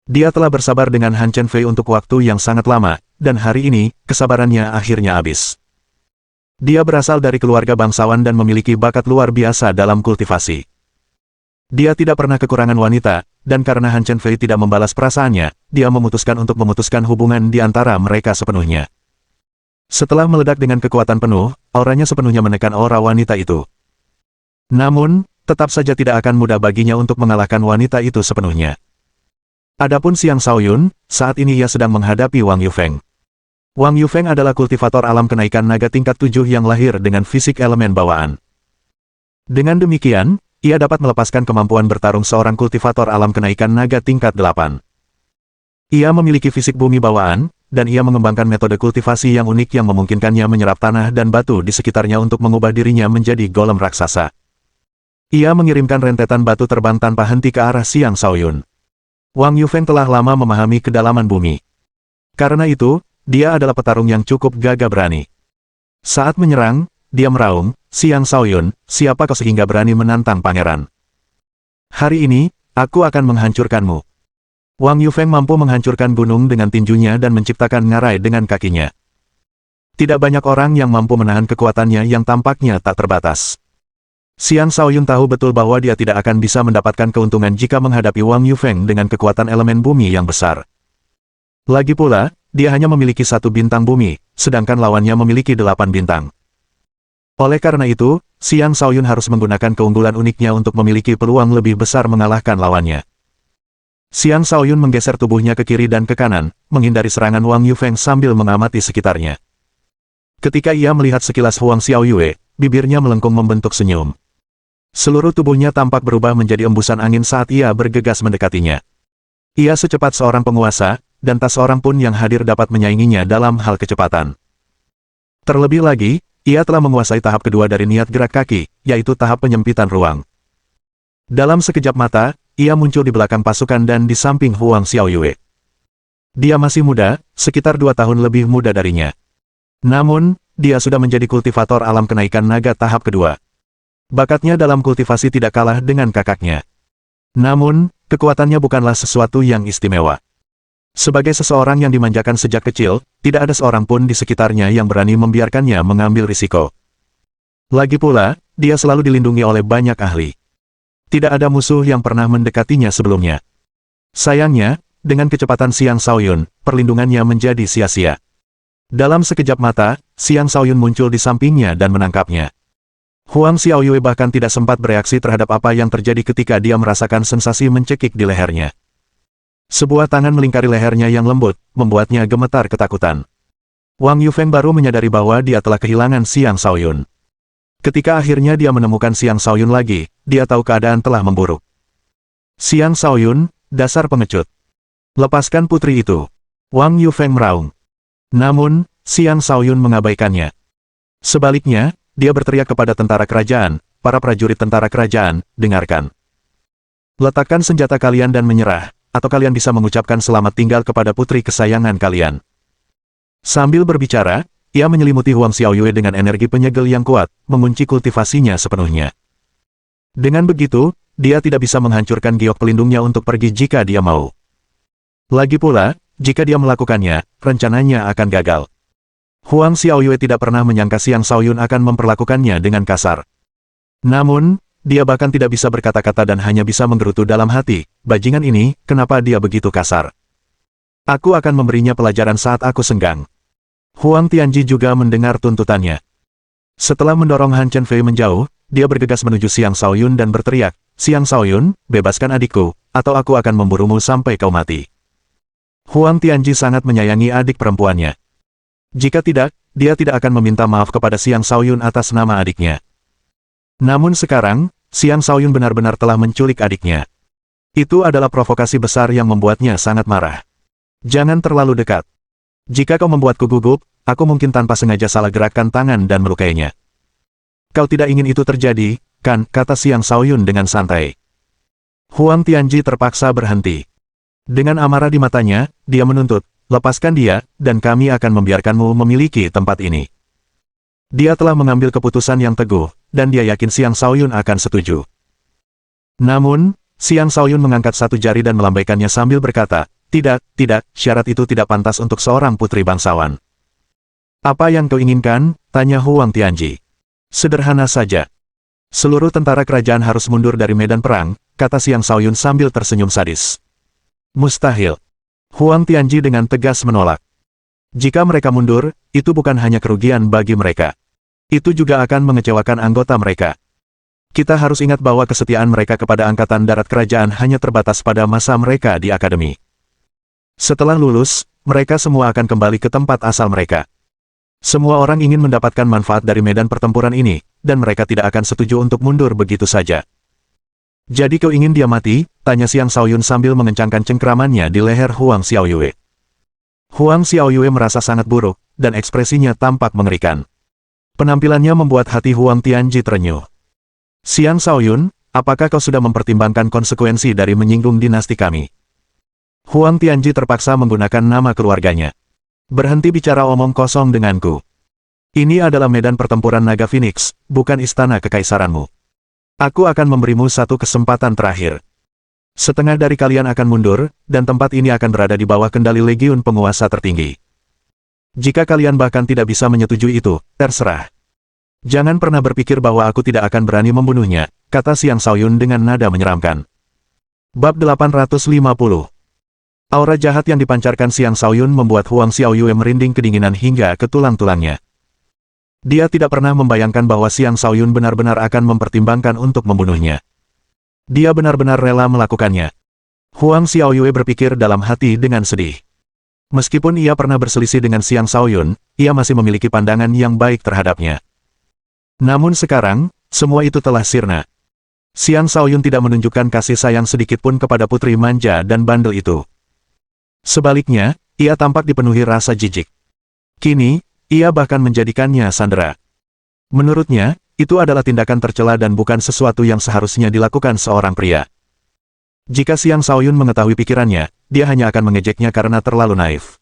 Dia telah bersabar dengan Han Chen Fei untuk waktu yang sangat lama, dan hari ini, kesabarannya akhirnya habis. Dia berasal dari keluarga bangsawan dan memiliki bakat luar biasa dalam kultivasi. Dia tidak pernah kekurangan wanita, dan karena Han Chen Fei tidak membalas perasaannya, dia memutuskan untuk memutuskan hubungan di antara mereka sepenuhnya. Setelah meledak dengan kekuatan penuh, auranya sepenuhnya menekan aura wanita itu. Namun, tetap saja tidak akan mudah baginya untuk mengalahkan wanita itu sepenuhnya. Adapun Xiang Shaoyun, saat ini ia sedang menghadapi Wang Yufeng. Wang Yufeng adalah kultivator alam kenaikan naga tingkat 7 yang lahir dengan fisik elemen bawaan. Dengan demikian, ia dapat melepaskan kemampuan bertarung seorang kultivator alam kenaikan naga tingkat 8. Ia memiliki fisik bumi bawaan, dan ia mengembangkan metode kultivasi yang unik yang memungkinkannya menyerap tanah dan batu di sekitarnya untuk mengubah dirinya menjadi golem raksasa. Ia mengirimkan rentetan batu terbang tanpa henti ke arah Xiang Shaoyun. Wang Yufeng telah lama memahami kedalaman bumi. Karena itu, dia adalah petarung yang cukup gagah berani. Saat menyerang, dia meraung, "Xiang Shaoyun, siapa kau sehingga berani menantang pangeran? Hari ini, aku akan menghancurkanmu." Wang Yufeng mampu menghancurkan gunung dengan tinjunya dan menciptakan ngarai dengan kakinya. Tidak banyak orang yang mampu menahan kekuatannya yang tampaknya tak terbatas. Xiang Shaoyun tahu betul bahwa dia tidak akan bisa mendapatkan keuntungan jika menghadapi Wang Yufeng dengan kekuatan elemen bumi yang besar. Lagi pula, dia hanya memiliki 1 bintang bumi, sedangkan lawannya memiliki 8 bintang. Oleh karena itu, Xiang Shaoyun harus menggunakan keunggulan uniknya untuk memiliki peluang lebih besar mengalahkan lawannya. Xiang Shaoyun menggeser tubuhnya ke kiri dan ke kanan, menghindari serangan Wang Yufeng sambil mengamati sekitarnya. Ketika ia melihat sekilas Huang Xiaoyue, bibirnya melengkung membentuk senyum. Seluruh tubuhnya tampak berubah menjadi embusan angin saat ia bergegas mendekatinya. Ia secepat seorang penguasa, dan tak seorang pun yang hadir dapat menyainginya dalam hal kecepatan. Terlebih lagi, ia telah menguasai tahap kedua dari niat gerak kaki, yaitu tahap penyempitan ruang. Dalam sekejap mata, ia muncul di belakang pasukan dan di samping Huang Xiaoyue. Dia masih muda, sekitar 2 tahun lebih muda darinya. Namun, dia sudah menjadi kultivator alam kenaikan naga tahap kedua. Bakatnya dalam kultivasi tidak kalah dengan kakaknya. Namun, kekuatannya bukanlah sesuatu yang istimewa. Sebagai seseorang yang dimanjakan sejak kecil, tidak ada seorang pun di sekitarnya yang berani membiarkannya mengambil risiko. Lagi pula, dia selalu dilindungi oleh banyak ahli. Tidak ada musuh yang pernah mendekatinya sebelumnya. Sayangnya, dengan kecepatan Xiang Shaoyun, perlindungannya menjadi sia-sia. Dalam sekejap mata, Xiang Shaoyun muncul di sampingnya dan menangkapnya. Huang Xiaoyue bahkan tidak sempat bereaksi terhadap apa yang terjadi ketika dia merasakan sensasi mencekik di lehernya. Sebuah tangan melingkari lehernya yang lembut, membuatnya gemetar ketakutan. Wang Yufeng baru menyadari bahwa dia telah kehilangan Xiang Shaoyun. Ketika akhirnya dia menemukan Xiang Shaoyun lagi, dia tahu keadaan telah memburuk. "Xiang Shaoyun, dasar pengecut. Lepaskan putri itu." Wang Yufeng meraung. Namun, Xiang Shaoyun mengabaikannya. Sebaliknya, dia berteriak kepada tentara kerajaan, "Para prajurit tentara kerajaan, dengarkan. Letakkan senjata kalian dan menyerah, atau kalian bisa mengucapkan selamat tinggal kepada putri kesayangan kalian." Sambil berbicara, ia menyelimuti Huang Xiaoyue dengan energi penyegel yang kuat, mengunci kultivasinya sepenuhnya. Dengan begitu, dia tidak bisa menghancurkan giok pelindungnya untuk pergi jika dia mau. Lagi pula, jika dia melakukannya, rencananya akan gagal. Huang Xiaoyue tidak pernah menyangka Xiang Shaoyun akan memperlakukannya dengan kasar. Namun, dia bahkan tidak bisa berkata-kata dan hanya bisa menggerutu dalam hati, "Bajingan ini, kenapa dia begitu kasar? Aku akan memberinya pelajaran saat aku senggang." Huang Tianji juga mendengar tuntutannya. Setelah mendorong Han Chen Fei menjauh, dia bergegas menuju Xiang Shaoyun dan berteriak, "Xiang Shaoyun, bebaskan adikku, atau aku akan memburumu sampai kau mati." Huang Tianji sangat menyayangi adik perempuannya. Jika tidak, dia tidak akan meminta maaf kepada Xiang Shaoyun atas nama adiknya. Namun sekarang, Xiang Shaoyun benar-benar telah menculik adiknya. Itu adalah provokasi besar yang membuatnya sangat marah. "Jangan terlalu dekat. Jika kau membuatku gugup, aku mungkin tanpa sengaja salah gerakkan tangan dan melukainya." "Kau tidak ingin itu terjadi, kan?" kata Xiang Shaoyun dengan santai. Huang Tianji terpaksa berhenti. Dengan amarah di matanya, dia menuntut, "Lepaskan dia, dan kami akan membiarkanmu memiliki tempat ini." Dia telah mengambil keputusan yang teguh, dan dia yakin Xiang Shaoyun akan setuju. Namun, Xiang Shaoyun mengangkat satu jari dan melambaikannya sambil berkata, tidak, syarat itu tidak pantas untuk seorang putri bangsawan. Apa yang kau inginkan? Tanya Huang Tianji. Sederhana saja. Seluruh tentara kerajaan harus mundur dari medan perang, kata Xiang Shaoyun sambil tersenyum sadis. Mustahil. Huang Tianji dengan tegas menolak. Jika mereka mundur, itu bukan hanya kerugian bagi mereka. Itu juga akan mengecewakan anggota mereka. Kita harus ingat bahwa kesetiaan mereka kepada Angkatan Darat Kerajaan hanya terbatas pada masa mereka di akademi. Setelah lulus, mereka semua akan kembali ke tempat asal mereka. Semua orang ingin mendapatkan manfaat dari medan pertempuran ini, dan mereka tidak akan setuju untuk mundur begitu saja. Jadi kau ingin dia mati? Tanya Xiang Shaoyun sambil mengencangkan cengkeramannya di leher Huang Xiaoyue. Huang Xiaoyue merasa sangat buruk, dan ekspresinya tampak mengerikan. Penampilannya membuat hati Huang Tianji terenyuh. Xiang Shaoyun, apakah kau sudah mempertimbangkan konsekuensi dari menyinggung dinasti kami? Huang Tianji terpaksa menggunakan nama keluarganya. Berhenti bicara omong kosong denganku. Ini adalah medan pertempuran naga Phoenix, bukan istana kekaisaranmu. Aku akan memberimu satu kesempatan terakhir. Setengah dari kalian akan mundur, dan tempat ini akan berada di bawah kendali legiun penguasa tertinggi. Jika kalian bahkan tidak bisa menyetujui itu, terserah. Jangan pernah berpikir bahwa aku tidak akan berani membunuhnya, kata Xiang Shaoyun dengan nada menyeramkan. Bab 850. Aura jahat yang dipancarkan Xiang Shaoyun membuat Huang Xiaoyue merinding kedinginan hingga ke tulang-tulangnya. Dia tidak pernah membayangkan bahwa Xiang Shaoyun benar-benar akan mempertimbangkan untuk membunuhnya. Dia benar-benar rela melakukannya. Huang Xiaoyue berpikir dalam hati dengan sedih. Meskipun ia pernah berselisih dengan Xiang Shaoyun, ia masih memiliki pandangan yang baik terhadapnya. Namun sekarang, semua itu telah sirna. Xiang Shaoyun tidak menunjukkan kasih sayang sedikitpun kepada putri manja dan bandel itu. Sebaliknya, ia tampak dipenuhi rasa jijik. Kini, ia bahkan menjadikannya sandera. Menurutnya, itu adalah tindakan tercela dan bukan sesuatu yang seharusnya dilakukan seorang pria. Jika Xiang Shaoyun mengetahui pikirannya, dia hanya akan mengejeknya karena terlalu naif.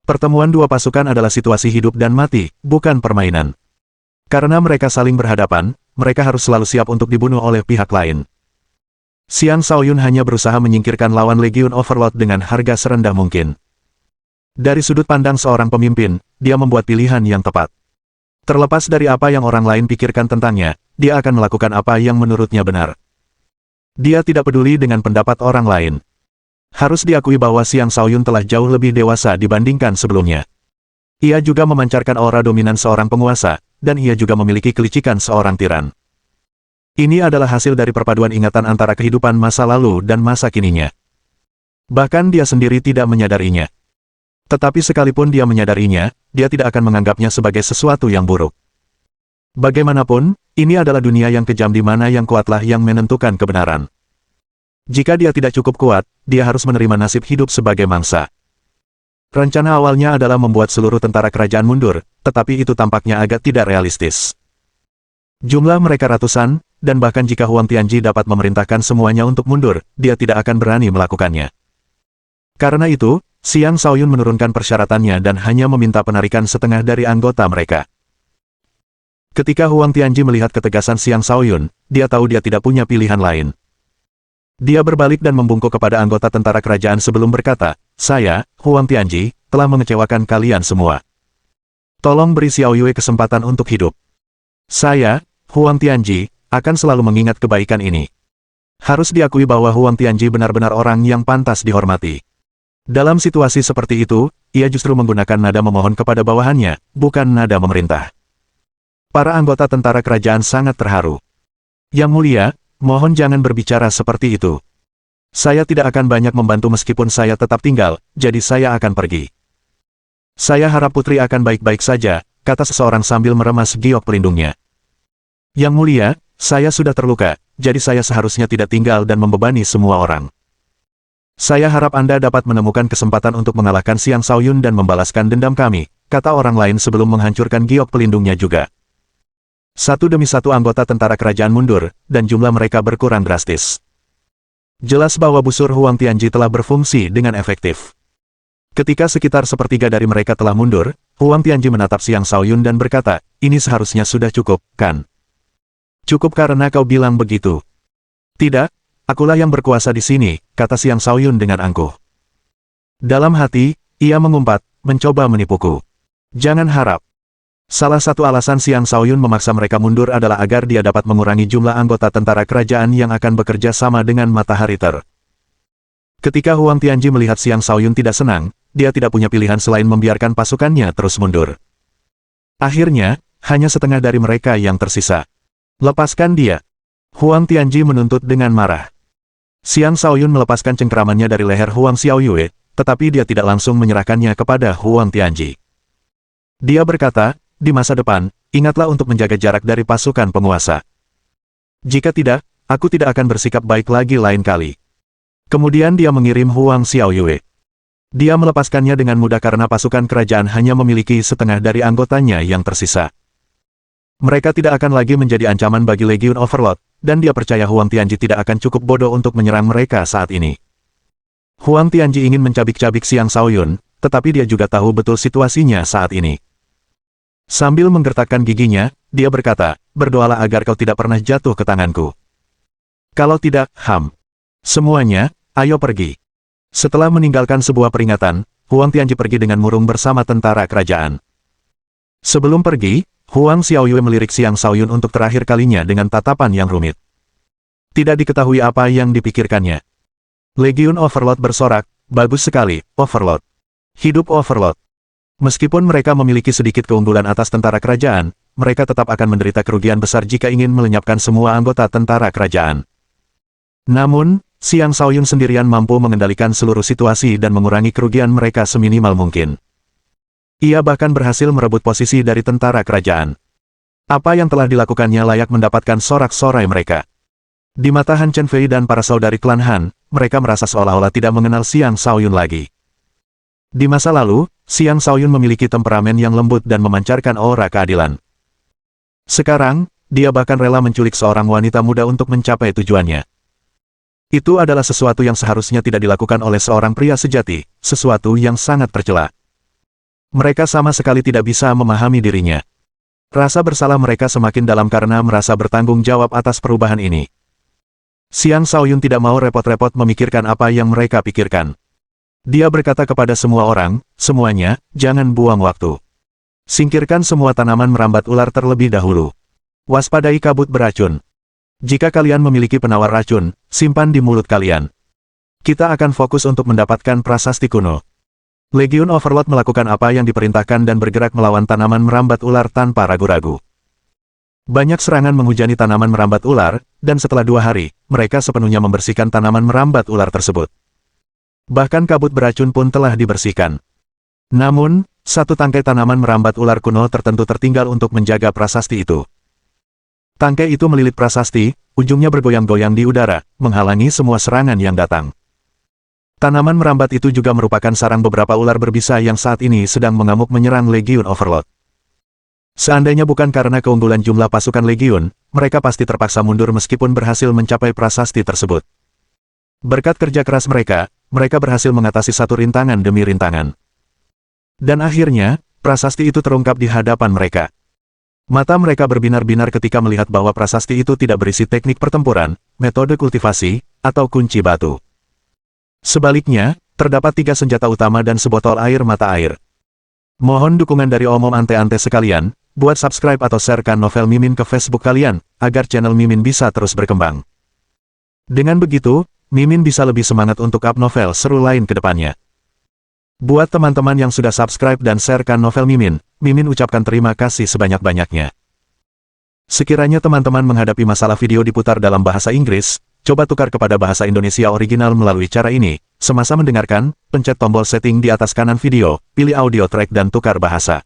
Pertemuan dua pasukan adalah situasi hidup dan mati, bukan permainan. Karena mereka saling berhadapan, mereka harus selalu siap untuk dibunuh oleh pihak lain. Xiang Shaoyun hanya berusaha menyingkirkan lawan Legiun Overlord dengan harga serendah mungkin. Dari sudut pandang seorang pemimpin, dia membuat pilihan yang tepat. Terlepas dari apa yang orang lain pikirkan tentangnya, dia akan melakukan apa yang menurutnya benar. Dia tidak peduli dengan pendapat orang lain. Harus diakui bahwa Xiang Shaoyun telah jauh lebih dewasa dibandingkan sebelumnya. Ia juga memancarkan aura dominan seorang penguasa, dan ia juga memiliki kelicikan seorang tiran. Ini adalah hasil dari perpaduan ingatan antara kehidupan masa lalu dan masa kininya. Bahkan dia sendiri tidak menyadarinya. Tetapi sekalipun dia menyadarinya, dia tidak akan menganggapnya sebagai sesuatu yang buruk. Bagaimanapun, ini adalah dunia yang kejam di mana yang kuatlah yang menentukan kebenaran. Jika dia tidak cukup kuat, dia harus menerima nasib hidup sebagai mangsa. Rencana awalnya adalah membuat seluruh tentara kerajaan mundur, tetapi itu tampaknya agak tidak realistis. Jumlah mereka ratusan, dan bahkan jika Huang Tianji dapat memerintahkan semuanya untuk mundur, dia tidak akan berani melakukannya. Karena itu, Xiang Shaoyun menurunkan persyaratannya dan hanya meminta penarikan setengah dari anggota mereka. Ketika Huang Tianji melihat ketegasan Xiang Shaoyun, dia tahu dia tidak punya pilihan lain. Dia berbalik dan membungkuk kepada anggota tentara kerajaan sebelum berkata, "Saya, Huang Tianji, telah mengecewakan kalian semua. Tolong beri Xiaoyue kesempatan untuk hidup. Saya, Huang Tianji, akan selalu mengingat kebaikan ini." Harus diakui bahwa Huang Tianji benar-benar orang yang pantas dihormati. Dalam situasi seperti itu, ia justru menggunakan nada memohon kepada bawahannya, bukan nada memerintah. Para anggota tentara kerajaan sangat terharu. "Yang mulia, mohon jangan berbicara seperti itu. Saya tidak akan banyak membantu meskipun saya tetap tinggal, jadi saya akan pergi." "Saya harap putri akan baik-baik saja," kata seseorang sambil meremas giok pelindungnya. "Yang mulia, saya sudah terluka, jadi saya seharusnya tidak tinggal dan membebani semua orang. Saya harap Anda dapat menemukan kesempatan untuk mengalahkan Xiang Shaoyun dan membalaskan dendam kami," kata orang lain sebelum menghancurkan giok pelindungnya juga. Satu demi satu anggota tentara kerajaan mundur, dan jumlah mereka berkurang drastis. Jelas bahwa busur Huang Tianji telah berfungsi dengan efektif. Ketika sekitar sepertiga dari mereka telah mundur, Huang Tianji menatap Xiang Shaoyun dan berkata, ini seharusnya sudah cukup, kan? Cukup karena kau bilang begitu. Tidak, akulah yang berkuasa di sini, kata Xiang Shaoyun dengan angkuh. Dalam hati, ia mengumpat, mencoba menipuku. Jangan harap. Salah satu alasan Xiang Shaoyun memaksa mereka mundur adalah agar dia dapat mengurangi jumlah anggota tentara kerajaan yang akan bekerja sama dengan Matahari Ter. Ketika Huang Tianji melihat Xiang Shaoyun tidak senang, dia tidak punya pilihan selain membiarkan pasukannya terus mundur. Akhirnya, hanya setengah dari mereka yang tersisa. Lepaskan dia. Huang Tianji menuntut dengan marah. Xiang Shaoyun melepaskan cengkeramannya dari leher Huang Xiaoyue, tetapi dia tidak langsung menyerahkannya kepada Huang Tianji. Dia berkata, di masa depan, ingatlah untuk menjaga jarak dari pasukan penguasa. Jika tidak, aku tidak akan bersikap baik lagi lain kali. Kemudian dia mengirim Huang Xiaoyue. Dia melepaskannya dengan mudah karena pasukan kerajaan hanya memiliki setengah dari anggotanya yang tersisa. Mereka tidak akan lagi menjadi ancaman bagi Legiun Overlord, dan dia percaya Huang Tianji tidak akan cukup bodoh untuk menyerang mereka saat ini. Huang Tianji ingin mencabik-cabik Xiang Shaoyun, tetapi dia juga tahu betul situasinya saat ini. Sambil menggertakkan giginya, dia berkata, berdoalah agar kau tidak pernah jatuh ke tanganku. Kalau tidak, semuanya, ayo pergi. Setelah meninggalkan sebuah peringatan, Huang Tianji pergi dengan murung bersama tentara kerajaan. Sebelum pergi, Huang Xiaoyue melirik Xiang Shaoyun untuk terakhir kalinya dengan tatapan yang rumit. Tidak diketahui apa yang dipikirkannya. Legiun Overlord bersorak, bagus sekali, Overlord. Hidup Overlord. Meskipun mereka memiliki sedikit keunggulan atas tentara kerajaan, mereka tetap akan menderita kerugian besar jika ingin melenyapkan semua anggota tentara kerajaan. Namun, Xiang Shaoyun sendirian mampu mengendalikan seluruh situasi dan mengurangi kerugian mereka seminimal mungkin. Ia bahkan berhasil merebut posisi dari tentara kerajaan. Apa yang telah dilakukannya layak mendapatkan sorak-sorai mereka. Di mata Han Chen Fei dan para saudari klan Han, mereka merasa seolah-olah tidak mengenal Xiang Shaoyun lagi. Di masa lalu, Xiang Shaoyun memiliki temperamen yang lembut dan memancarkan aura keadilan. Sekarang, dia bahkan rela menculik seorang wanita muda untuk mencapai tujuannya. Itu adalah sesuatu yang seharusnya tidak dilakukan oleh seorang pria sejati, sesuatu yang sangat tercela. Mereka sama sekali tidak bisa memahami dirinya. Rasa bersalah mereka semakin dalam karena merasa bertanggung jawab atas perubahan ini. Xiang Shaoyun tidak mau repot-repot memikirkan apa yang mereka pikirkan. Dia berkata kepada semua orang, semuanya, jangan buang waktu. Singkirkan semua tanaman merambat ular terlebih dahulu. Waspadai kabut beracun. Jika kalian memiliki penawar racun, simpan di mulut kalian. Kita akan fokus untuk mendapatkan prasasti kuno. Legiun Overlord melakukan apa yang diperintahkan dan bergerak melawan tanaman merambat ular tanpa ragu-ragu. Banyak serangan menghujani tanaman merambat ular, dan setelah 2 hari, mereka sepenuhnya membersihkan tanaman merambat ular tersebut. Bahkan kabut beracun pun telah dibersihkan. Namun, satu tangkai tanaman merambat ular kuno tertentu tertinggal untuk menjaga prasasti itu. Tangkai itu melilit prasasti, ujungnya bergoyang-goyang di udara, menghalangi semua serangan yang datang. Tanaman merambat itu juga merupakan sarang beberapa ular berbisa yang saat ini sedang mengamuk menyerang Legiun Overlord. Seandainya bukan karena keunggulan jumlah pasukan Legiun, mereka pasti terpaksa mundur meskipun berhasil mencapai prasasti tersebut. Berkat kerja keras mereka, mereka berhasil mengatasi satu rintangan demi rintangan. Dan akhirnya, prasasti itu terungkap di hadapan mereka. Mata mereka berbinar-binar ketika melihat bahwa prasasti itu tidak berisi teknik pertempuran, metode kultivasi, atau kunci batu. Sebaliknya, terdapat 3 senjata utama dan sebotol air mata air. Mohon dukungan dari omom ante-ante sekalian, buat subscribe atau sharekan novel Mimin ke Facebook kalian, agar channel Mimin bisa terus berkembang. Dengan begitu, Mimin bisa lebih semangat untuk up novel seru lain ke depannya. Buat teman-teman yang sudah subscribe dan sharekan novel Mimin, Mimin ucapkan terima kasih sebanyak-banyaknya. Sekiranya teman-teman menghadapi masalah video diputar dalam bahasa Inggris, coba tukar kepada bahasa Indonesia original melalui cara ini. Semasa mendengarkan, pencet tombol setting di atas kanan video, pilih audio track dan tukar bahasa.